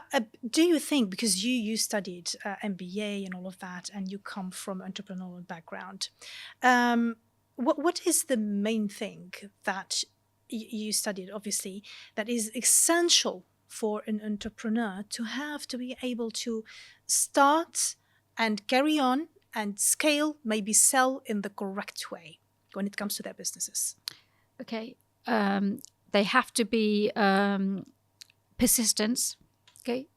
do you think, because you studied MBA and all of that, and you come from entrepreneurial background, what is the main thing that you studied, obviously, that is essential for an entrepreneur to be able to start and carry on and scale, maybe sell in the correct way when it comes to their businesses? Okay. They have to be... persistence. Okay.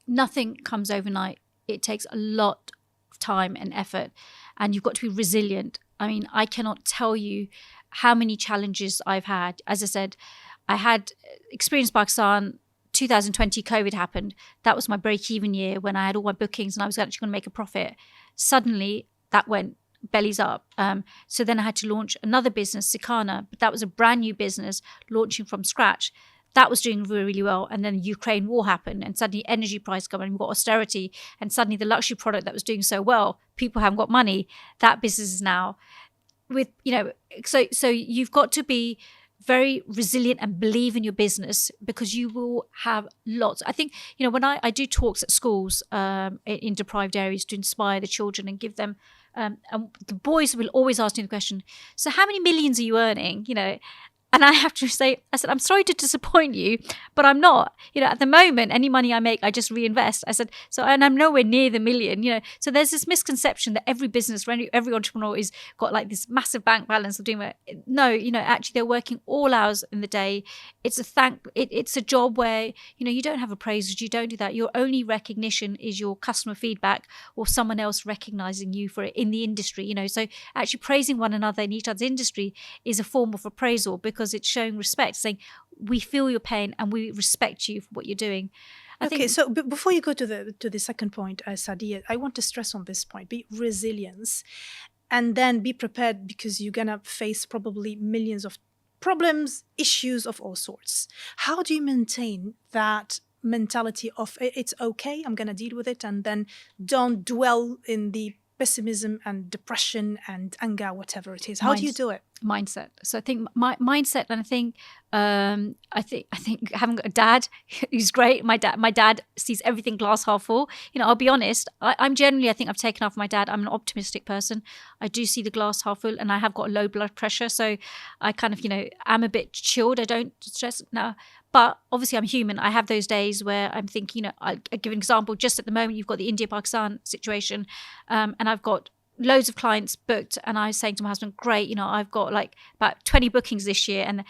Nothing comes overnight. It takes a lot of time and effort, and you've got to be resilient. I mean, I cannot tell you how many challenges I've had. As I said, I had Xperience Pakistan 2020, COVID happened. That was my break-even year when I had all my bookings and I was actually going to make a profit. Suddenly that went bellies up. So then I had to launch another business, Sikhana, but that was a brand new business launching from scratch. That was doing really, really well. And then the Ukraine war happened and suddenly energy prices come and we've got austerity. And suddenly the luxury product that was doing so well, people haven't got money. That business is now with, so you've got to be very resilient and believe in your business because you will have lots. I think, when I do talks at schools in deprived areas to inspire the children and give them, and the boys will always ask me the question, so how many millions are you earning? And I have to say, I said, I'm sorry to disappoint you, but I'm not. At the moment, any money I make, I just reinvest. I said, and I'm nowhere near the million, So there's this misconception that every business, every entrepreneur is got like this massive bank balance of doing it. No, actually they're working all hours in the day. It's a job where, you don't have appraisals, you don't do that. Your only recognition is your customer feedback or someone else recognizing you for it in the industry, So actually praising one another in each other's industry is a form of appraisal because it's showing respect, saying we feel your pain and we respect you for what you're doing. So before you go to the second point, Saadia, I want to stress on this point: be resilience. and then be prepared because you're going to face probably millions of problems, issues of all sorts. How do you maintain that mentality of it's okay, I'm going to deal with it, and then don't dwell in the pessimism and depression and anger, whatever it is? How do you do it? Mindset. So I think my mindset, and I think having got a dad who's great. My dad sees everything glass half full. I'll be honest. I'm generally, I think I've taken after my dad. I'm an optimistic person. I do see the glass half full, and I have got low blood pressure, so I kind of am a bit chilled. I don't stress now. But obviously I'm human. I have those days where I'm thinking, I'll give an example. Just at the moment, you've got the India-Pakistan situation, and I've got loads of clients booked, and I was saying to my husband, great, I've got like about 20 bookings this year. And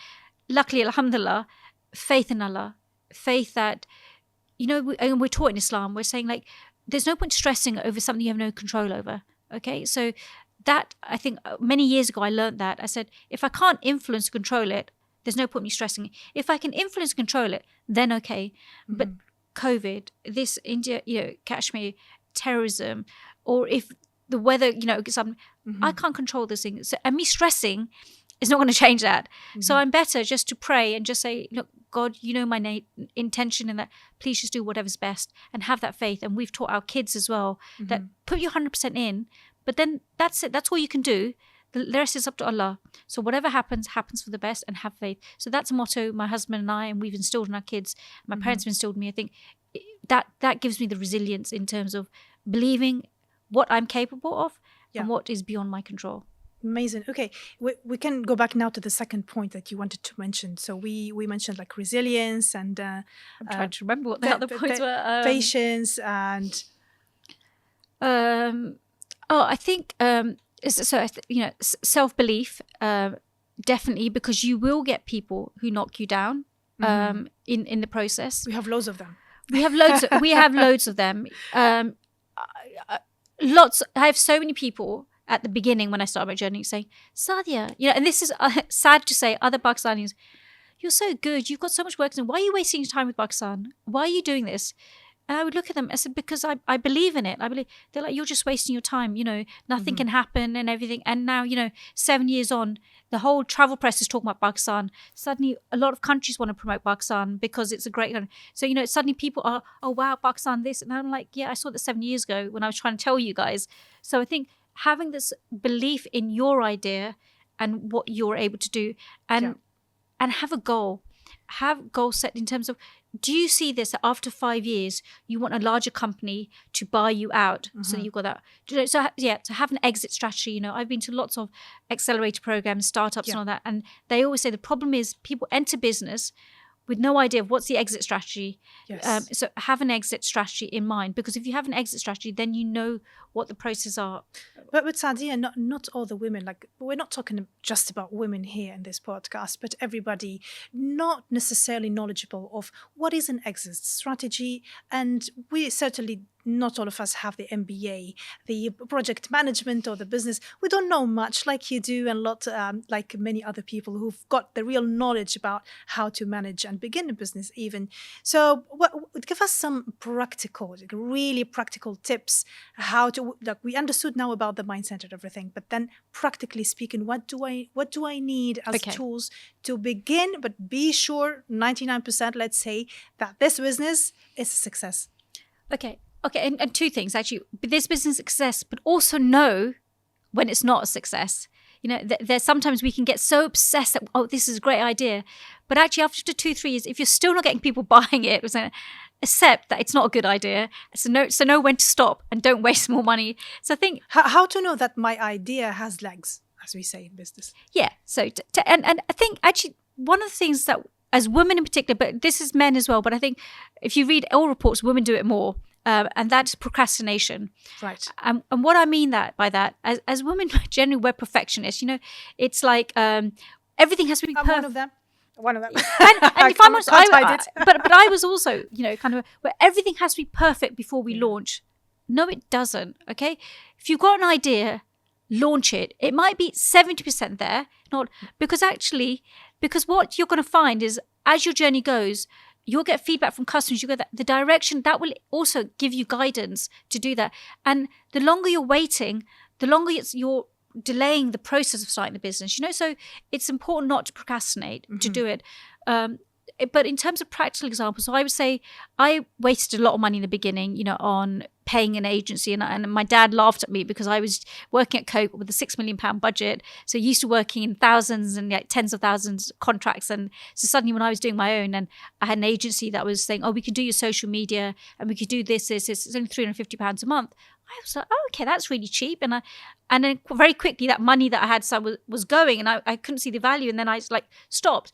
luckily, alhamdulillah, faith in Allah, faith that, and we're taught in Islam, we're saying like, there's no point stressing over something you have no control over. Okay. So that, I think many years ago, I learned that. I said, if I can't influence, control it, there's no point me stressing. If I can influence, control it, then okay. Mm-hmm. But COVID, this India, Kashmir, terrorism, or if the weather, I can't control this thing. So, and me stressing is not going to change that. Mm-hmm. So I'm better just to pray and just say, look, God, my intention in that. Please just do whatever's best and have that faith. And we've taught our kids as well that put your 100% in, but then that's it. That's all you can do. The rest is up to Allah. So whatever happens, happens for the best, and have faith. So that's a motto my husband and I, and we've instilled in our kids. My parents have instilled in me. I think that gives me the resilience in terms of believing what I'm capable of and what is beyond my control. Amazing. Okay, we can go back now to the second point that you wanted to mention. So we mentioned like resilience and I'm trying to remember what the other points were. Patience and I think self-belief, definitely, because you will get people who knock you down in the process. We have loads of them. We have loads of them. Lots. I have so many people at the beginning when I started my journey saying, Saadia, and this is sad to say, other Pakistanis, you're so good. You've got so much work. Why are you wasting your time with Pakistan? Why are you doing this? And I would look at them. I said, because I believe in it. They're like, you're just wasting your time. Nothing can happen and everything. And now, 7 years on, the whole travel press is talking about Pakistan. Suddenly, a lot of countries want to promote Pakistan because it's a great country. So, suddenly people are, oh, wow, Pakistan, this. And I'm like, yeah, I saw that 7 years ago when I was trying to tell you guys. So I think having this belief in your idea and what you're able to do and have a goal. Have goals set in terms of, do you see this that after 5 years you want a larger company to buy you out so that you've got that? So to have an exit strategy. I've been to lots of accelerator programs, startups and all that, and they always say the problem is people enter business with no idea of what's the exit strategy. Yes. So have an exit strategy in mind, because if you have an exit strategy, then you know what the processes are. But with Saadia, not all the women, like we're not talking just about women here in this podcast, but everybody not necessarily knowledgeable of what is an exit strategy. And we certainly, not all of us have the MBA, the project management or the business. We don't know much like you do, and like many other people who've got the real knowledge about how to manage and begin a business even. So give us some practical, really practical tips, how to, like we understood now about the mindset and everything, but then practically speaking, what do I need as tools to begin, but be sure 99%, let's say, that this business is a success? Okay, and two things actually. This business success, but also know when it's not a success. There's sometimes we can get so obsessed that, oh, this is a great idea. But actually after 2-3 years, if you're still not getting people buying it, accept that it's not a good idea. So know when to stop and don't waste more money. So I think... How to know that my idea has legs, as we say in business? Yeah. So, and I think actually one of the things that, as women in particular, but this is men as well, but I think if you read all reports, women do it more. And that's procrastination. Right. And what I mean by that, as women generally, we're perfectionists. It's like everything has to be perfect. One of them. And if I'm honest, but I was also, kind of where everything has to be perfect before we launch. No, it doesn't. Okay. If you've got an idea, launch it. It might be 70% there, because what you're going to find is as your journey goes, you'll get feedback from customers. You get the direction that will also give you guidance to do that. And the longer you're waiting, the longer you're delaying the process of starting the business, so it's important not to procrastinate, to do it. But in terms of practical examples, so I would say I wasted a lot of money in the beginning, on paying an agency. And my dad laughed at me because I was working at Coke with a £6 million budget. So used to working in thousands and tens of thousands of contracts. And so suddenly when I was doing my own and I had an agency that was saying, we could do your social media and we could do this. It's only £350 a month. I was like, okay, that's really cheap. And then very quickly that money that I had was going and I couldn't see the value. And then I stopped.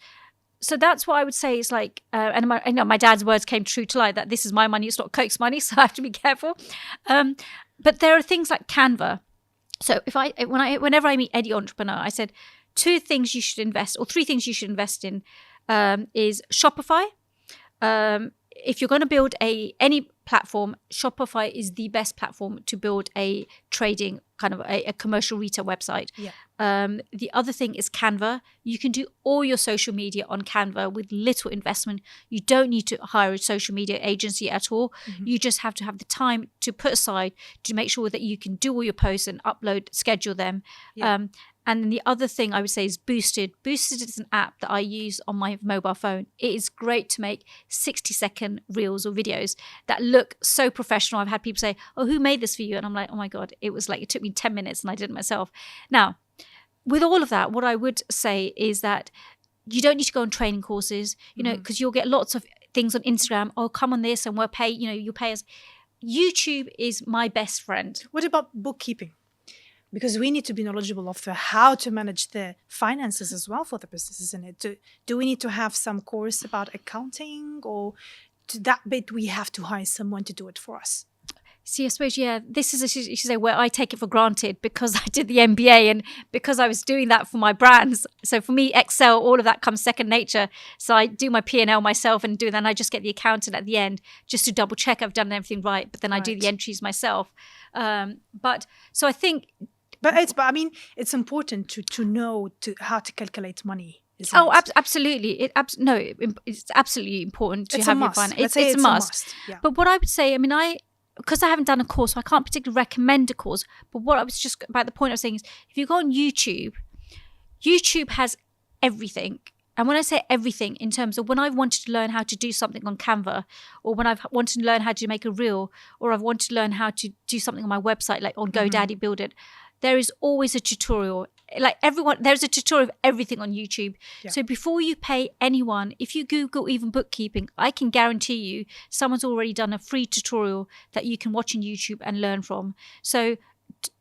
So that's what I would say is and my dad's words came true to life, that this is my money, it's not Coke's money, so I have to be careful. But there are things like Canva. So whenever I meet any entrepreneur, I said 2 things you should invest, or 3 things you should invest in, is Shopify. If you're going to build any platform, Shopify is the best platform to build a trading kind of a commercial retail website. Yeah. The other thing is Canva. You can do all your social media on Canva with little investment. You don't need to hire a social media agency at all. You just have to have the time to put aside to make sure that you can do all your posts and upload, schedule them. Yeah. And then the other thing I would say is Boosted. Boosted is an app that I use on my mobile phone. It is great to make 60-second reels or videos that look so professional. I've had people say, who made this for you? And I'm like, oh my God, it took me 10 minutes and I did it myself. Now, with all of that, what I would say is that you don't need to go on training courses, because you'll get lots of things on Instagram. Come on this and we'll pay, you'll pay us. YouTube is my best friend. What about bookkeeping? Because we need to be knowledgeable of how to manage the finances as well for the business, isn't it? Do we need to have some course about accounting, or to that bit we have to hire someone to do it for us? See, I suppose, this is, you should say, where I take it for granted because I did the MBA and because I was doing that for my brands. So for me, Excel, all of that comes second nature. So I do my P&L myself and do that. And I just get the accountant at the end just to double check I've done everything right. But then I do the entries myself. So I think... But it's important to know how to calculate money. Absolutely. It's absolutely important to have your finance. It's a must. Yeah. But what I would say, because I haven't done a course, so I can't particularly recommend a course. But what I was just about the point I was saying is, if you go on YouTube, YouTube has everything. And when I say everything, in terms of when I've wanted to learn how to do something on Canva, or when I've wanted to learn how to make a reel, or I've wanted to learn how to do something on my website, like on GoDaddy Build It, there is always a tutorial. There's a tutorial of everything on YouTube. Yeah. So before you pay anyone, if you Google even bookkeeping, I can guarantee you someone's already done a free tutorial that you can watch on YouTube and learn from. So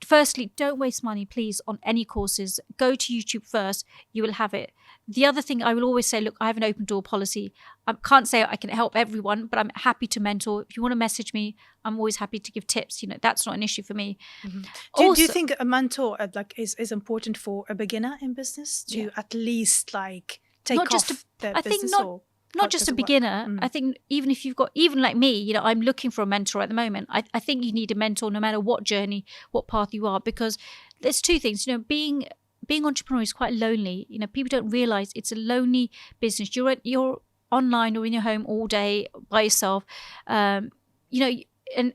firstly, don't waste money, please, on any courses. Go to YouTube first. You will have it. The other thing I will always say, look, I have an open door policy. I can't say I can help everyone, but I'm happy to mentor. If you want to message me, I'm always happy to give tips. That's not an issue for me. Do you think a mentor is important for a beginner in business to at least take not off the I business? Think not just a beginner. I think even if you've got, even like me, I'm looking for a mentor at the moment. I think you need a mentor no matter what journey, what path you are, because there's 2 things. Being entrepreneur is quite lonely. People don't realize it's a lonely business. You're online or in your home all day by yourself. And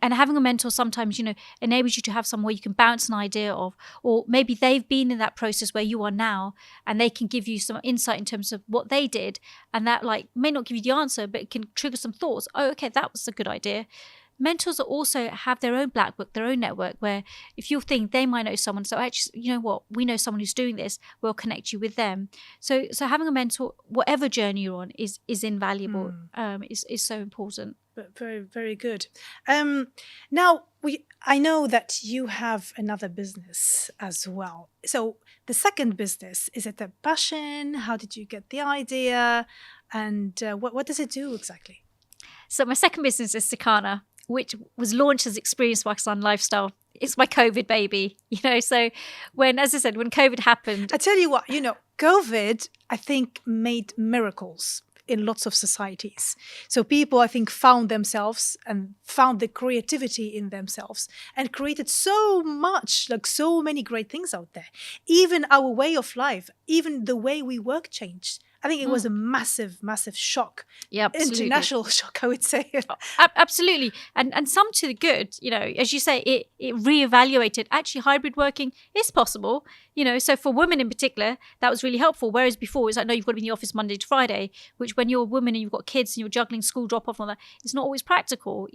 having a mentor sometimes, enables you to have somewhere you can bounce an idea off, or maybe they've been in that process where you are now and they can give you some insight in terms of what they did. And that may not give you the answer, but it can trigger some thoughts. Oh, okay, that was a good idea. Mentors also have their own black book, their own network, where if you think they might know someone, so actually, you know what, we know someone who's doing this, we'll connect you with them. So having a mentor, whatever journey you're on, is invaluable. Is so important. But very, very good. Now, I know that you have another business as well. So the second business, is it a passion? How did you get the idea? And what does it do exactly? So my second business is Sikhana, which was launched as Xperience Pakistan Lifestyle. It's my COVID baby, So when COVID happened, I tell you what, COVID, I think, made miracles in lots of societies. So people, I think, found themselves and found the creativity in themselves and created so much, so many great things out there. Even our way of life, even the way we work changed. I think it was a massive, massive shock. Yeah, absolutely. International shock, I would say. Absolutely. And some to the good, as you say, it reevaluated. Actually, hybrid working is possible, so for women in particular, that was really helpful. Whereas before, it's like, no, you've got to be in the office Monday to Friday, which when you're a woman and you've got kids and you're juggling school drop-off and all that, it's not always practical,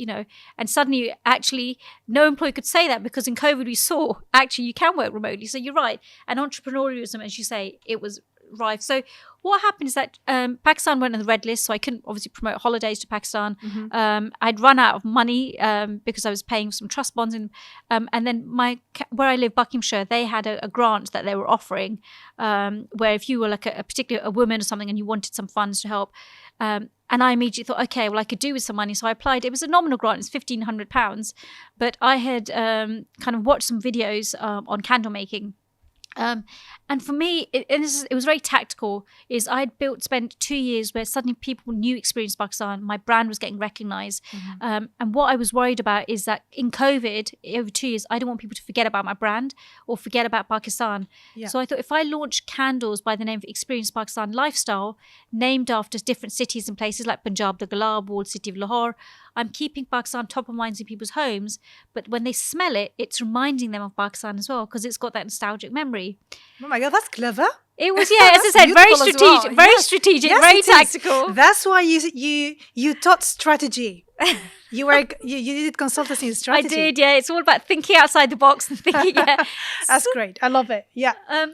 And suddenly, actually, no employer could say that because in COVID, we saw, actually, you can work remotely. So you're right. And entrepreneurialism, as you say, it was rife. So what happened is that Pakistan went on the red list, so I couldn't obviously promote holidays to Pakistan. I'd run out of money because I was paying some trust bonds, and then where I live, Buckinghamshire, they had a grant that they were offering, where if you were like a woman or something and you wanted some funds to help, and I immediately thought, okay, well, I could do with some money. So I applied. It was a nominal grant. It's £1,500. But I had kind of watched some videos on candle making. And for me, it was very tactical, is I'd spent 2 years where suddenly people knew Xperience Pakistan. My brand was getting recognized. And what I was worried about is that in COVID, over 2 years, I didn't want people to forget about my brand or forget about Pakistan. Yeah. So I thought if I launch candles by the name of Xperience Pakistan Lifestyle, named after different cities and places like Punjab, the Gulab, walled city of Lahore, I'm keeping Pakistan top of minds in people's homes. But when they smell it, it's reminding them of Pakistan as well, because it's got that nostalgic memory. Oh my God, that's clever. It was, yeah, as I said, very strategic, strategic, yes, very tactical. That's why you taught strategy. You did consultancy in strategy. I did, yeah. It's all about thinking outside the box and thinking, yeah. That's great. I love it. Yeah. And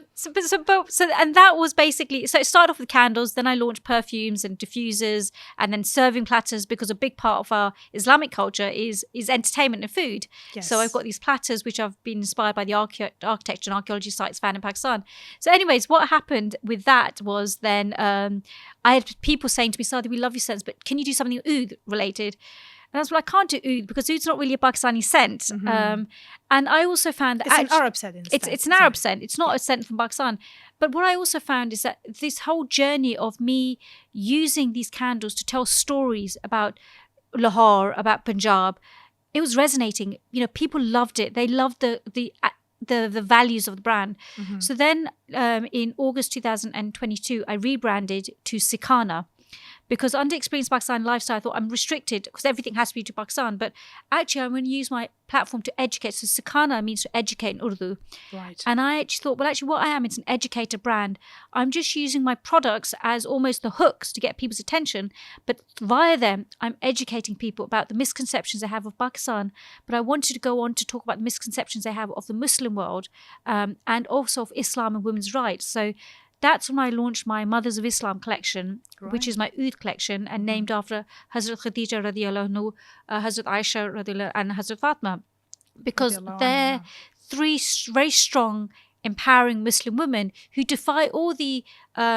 that was basically, so it started off with candles, then I launched perfumes and diffusers, and then serving platters, because a big part of our Islamic culture is entertainment and food. Yes. So I've got these platters which have been inspired by the architecture and archaeology sites found in Pakistan. So anyways, what happened with that was then I had people saying to me, Saadia, we love your scents, but can you do something oud related? And I was like, I can't do oud because oud's not really a Pakistani scent. And I also found that it's an Arab scent. It's an Arab scent. It's not a scent from Pakistan. But what I also found is that this whole journey of me using these candles to tell stories about Lahore, about Punjab, it was resonating. People loved it. They loved the values of the brand. So then in August 2022, I rebranded to Sikhana. Because under Xperience Pakistan Lifestyle, I thought I'm restricted because everything has to be to Pakistan. But actually, I'm going to use my platform to educate. So Sikhana means to educate in Urdu. Right. And I actually thought, well, actually, what I am, it's an educator brand. I'm just using my products as almost the hooks to get people's attention. But via them, I'm educating people about the misconceptions they have of Pakistan. But I wanted to go on to talk about the misconceptions they have of the Muslim world and also of Islam and women's rights. So that's when I launched my Mothers of Islam collection, which is my oud collection, and named after Hazrat Khadija radiallahu anhu, Hazrat Aisha radiallahu and Hazrat Fatma, because they're three very strong, empowering Muslim women who defy all the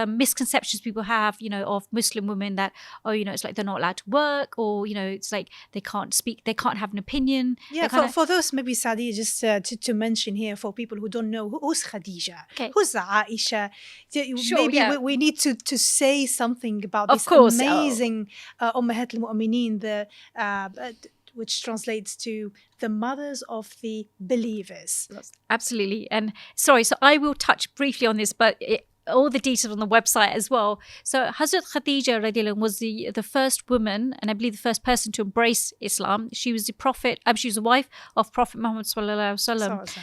misconceptions people have, of Muslim women that, it's like they're not allowed to work, or, it's like they can't speak, they can't have an opinion. Yeah, for those, maybe Saadia, just to mention here, for people who don't know, who's Khadija? Okay. Who's Aisha? Sure, maybe we need to say something about this amazing Ummahat al-Mu'mineen, which translates to the mothers of the believers. Absolutely. And sorry, so I will touch briefly on this, but all the details on the website as well. So Hazrat Khadija radiallahu anha was the first woman, and I believe the first person to embrace Islam. She was she was the wife of Prophet Muhammad sallallahu alaihi wasallam.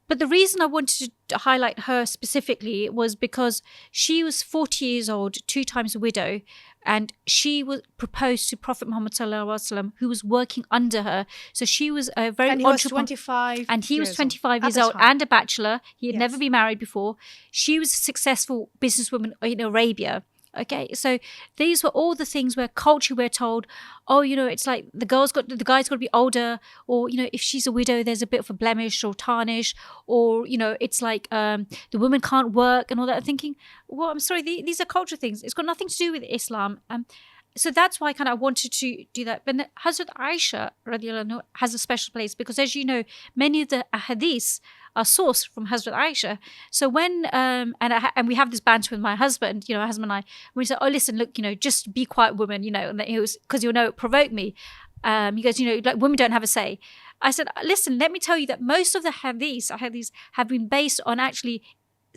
But the reason I wanted to highlight her specifically was because she was 40 years old, 2 times a widow, and she was proposed to Prophet Muhammad sallallahu alaihi wasallam, who was working under her. So she was a very and he was 25 and he was 25 years old and a bachelor. He had never been married before. She was a successful businesswoman in Arabia. Okay, so these were all the things where culturally we're told, it's like the guy's got to be older, or if she's a widow, there's a bit of a blemish or tarnish, or it's like the woman can't work and all that. I'm thinking, well, I'm sorry, these are cultural things. It's got nothing to do with Islam. So that's why I wanted to do that. But Hazrat Aisha radiallahu anha has a special place because, as you know, many of the hadiths are sourced from Hazrat Aisha. So when and we have this banter with my husband, my husband and I, when we say, oh, listen, look, just be quiet, woman, and he was, because it provoked me. He goes, like women don't have a say. I said, listen, let me tell you that most of the hadiths have been based on actually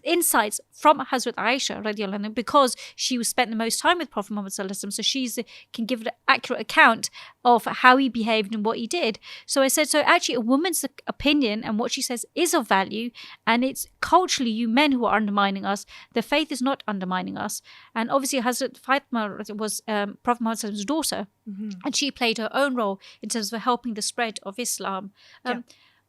insights from Hazrat Aisha radiallahu anha, because she spent the most time with Prophet Muhammad sallallahu alaihi wasallam, so she can give an accurate account of how he behaved and what he did. So I said, so actually a woman's opinion and what she says is of value, and it's culturally you men who are undermining us. The faith is not undermining us. And obviously Hazrat Fatima was Prophet Muhammad sallallahu alaihi wasallam's daughter, and she played her own role in terms of helping the spread of Islam.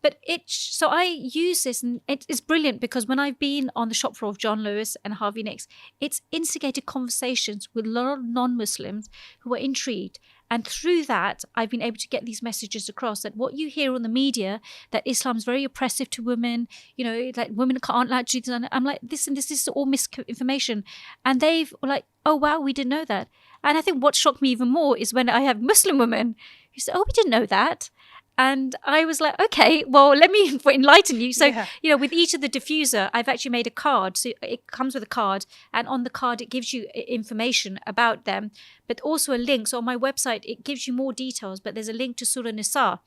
But so I use this, and it's brilliant because when I've been on the shop floor of John Lewis and Harvey Nicks, it's instigated conversations with a lot of non-Muslims who are intrigued. And through that, I've been able to get these messages across that what you hear on the media, that Islam's very oppressive to women, like women aren't allowed to do this. And I'm like, this is all misinformation. And they've like, oh, wow, we didn't know that. And I think what shocked me even more is when I have Muslim women who say, oh, we didn't know that. And I was like, okay, well, let me enlighten you. So, with each of the diffuser, I've actually made a card. So it comes with a card. And on the card, it gives you information about them, but also a link. So on my website, it gives you more details. But there's a link to Surah Nisa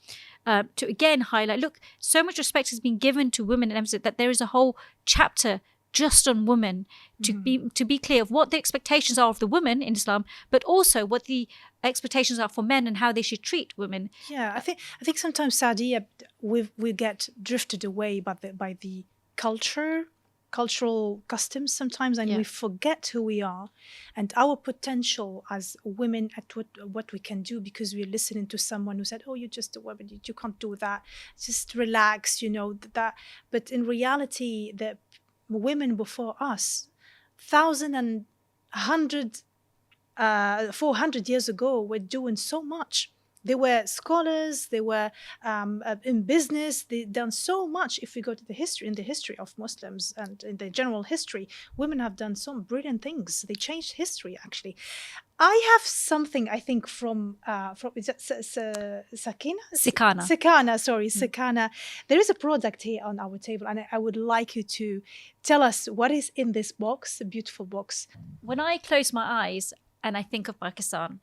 to, again, highlight, look, so much respect has been given to women in emphasis that there is a whole chapter just on women to be clear of what the expectations are of the women in Islam, but also what the expectations are for men and how they should treat women. Yeah, I think sometimes, Saadia, we get drifted away by the cultural customs sometimes, and we forget who we are and our potential as women at what we can do, because we're listening to someone who said, oh, you're just a woman, you can't do that, just relax, that. But in reality, the women before us, 400 years ago, were doing so much. They were scholars, they were in business, they done so much. If we go to the history of Muslims and in the general history, women have done some brilliant things. They changed history, actually. I have something, I think, from is that Sikhana? Sikhana. There is a product here on our table, and I would like you to tell us what is in this box, a beautiful box. When I close my eyes and I think of Pakistan,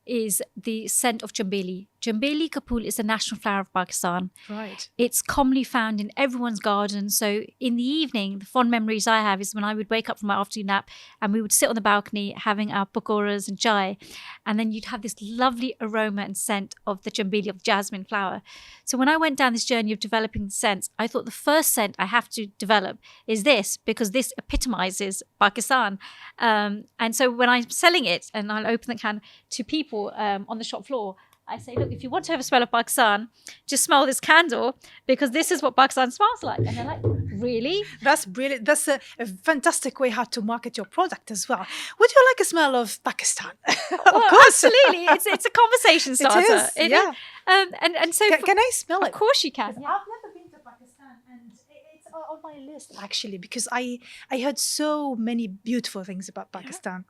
is the scent of Jambeli. Jambeli Kapul is the national flower of Pakistan. Right. It's commonly found in everyone's garden. So in the evening, the fond memories I have is when I would wake up from my afternoon nap and we would sit on the balcony having our pakoras and chai. And then you'd have this lovely aroma and scent of the Jambeli, of jasmine flower. So when I went down this journey of developing the scents, I thought the first scent I have to develop is this, because this epitomizes Pakistan. And so when I'm selling it and I'll open the can to people on the shop floor, I say, look, if you want to have a smell of Pakistan, just smell this candle, because this is what Pakistan smells like. And they're like, really? That's brilliant. That's a fantastic way how to market your product as well. Would you like a smell of Pakistan? Of course. Absolutely. It's a conversation starter. It is. And so can I smell it? Of course you can. Yeah. I've never been to Pakistan, and it's on my list, actually, because I heard so many beautiful things about Pakistan.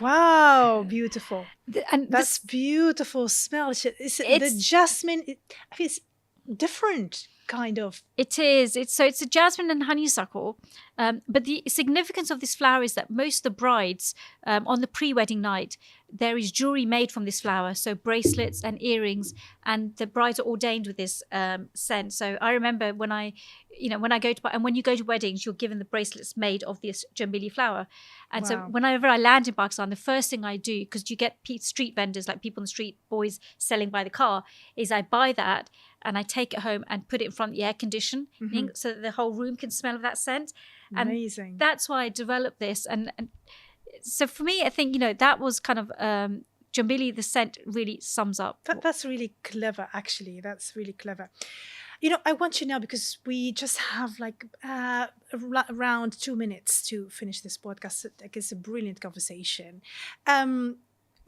Wow, beautiful. And that's beautiful smell. The jasmine, I think it's different kind of. It is. It's a jasmine and honeysuckle. But the significance of this flower is that most of the brides on the pre-wedding night, there is jewelry made from this flower, so bracelets and earrings, and the brides are ordained with this scent. So I remember when I go to, and when you go to weddings, you're given the bracelets made of this Jambeli flower. And so whenever I land in Pakistan, the first thing I do, because you get street vendors, like people on the street, boys selling by the car, is I buy that and I take it home and put it in front of the air conditioning so that the whole room can smell of that scent. And amazing. That's why I developed this. And so for me, I think, that was kind of Jambeli, the scent really sums up. That's really clever, actually. That's really clever. I want you now, because we just have like around 2 minutes to finish this podcast. Like, it's a brilliant conversation.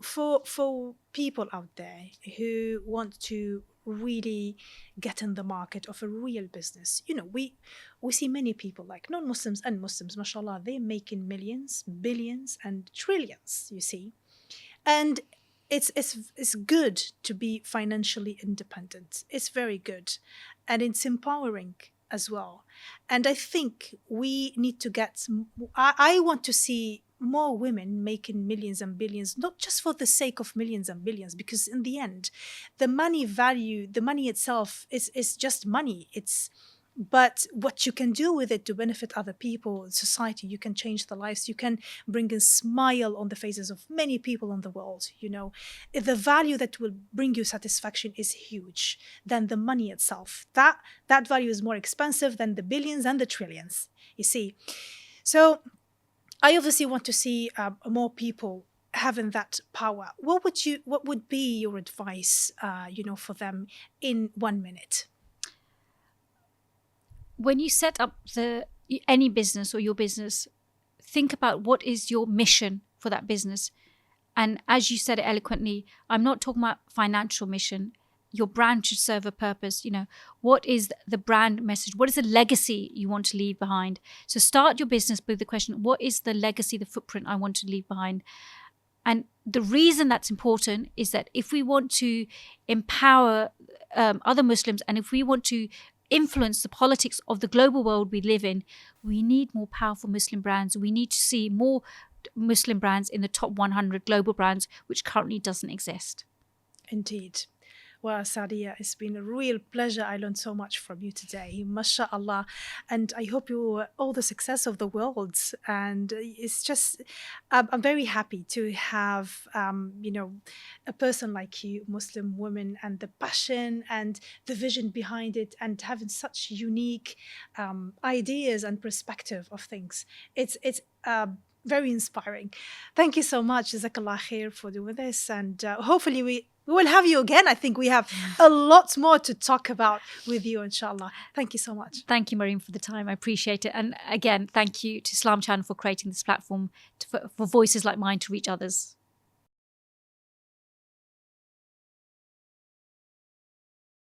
For people out there who want to really get in the market of a real business, we see many people, like non-Muslims and Muslims, mashallah, they're making millions, billions and trillions, you see. And it's good to be financially independent. It's very good, and it's empowering as well. And I think we need to I want to see more women making millions and billions, not just for the sake of millions and billions, because in the end, the money itself is just money. but what you can do with it to benefit other people, society, you can change the lives, you can bring a smile on the faces of many people in the world. The value that will bring you satisfaction is huge than the money itself. That value is more expensive than the billions and the trillions, you see. So I obviously want to see more people having that power. What would be your advice for them in 1 minute? When you set up any business or your business, think about what is your mission for that business. And as you said it eloquently, I'm not talking about financial mission. Your brand should serve a purpose. What is the brand message? What is the legacy you want to leave behind? So start your business with the question, what is the legacy, the footprint I want to leave behind? And the reason that's important is that if we want to empower other Muslims, and if we want to influence the politics of the global world we live in, we need more powerful Muslim brands. We need to see more Muslim brands in the top 100 global brands, which currently doesn't exist. Indeed. Well, Saadia, it's been a real pleasure. I learned so much from you today. MashaAllah. And I hope you all the success of the world. And it's just, I'm very happy to have, a person like you, Muslim woman, and the passion and the vision behind it, and having such unique ideas and perspective of things. It's very inspiring. Thank you so much, Jazakallah khair, for doing this. And hopefully we will have you again. I think we have a lot more to talk about with you, inshallah. Thank you so much. Thank you, Meriem, for the time. I appreciate it. And again, thank you to Islam Channel for creating this platform for voices like mine to reach others.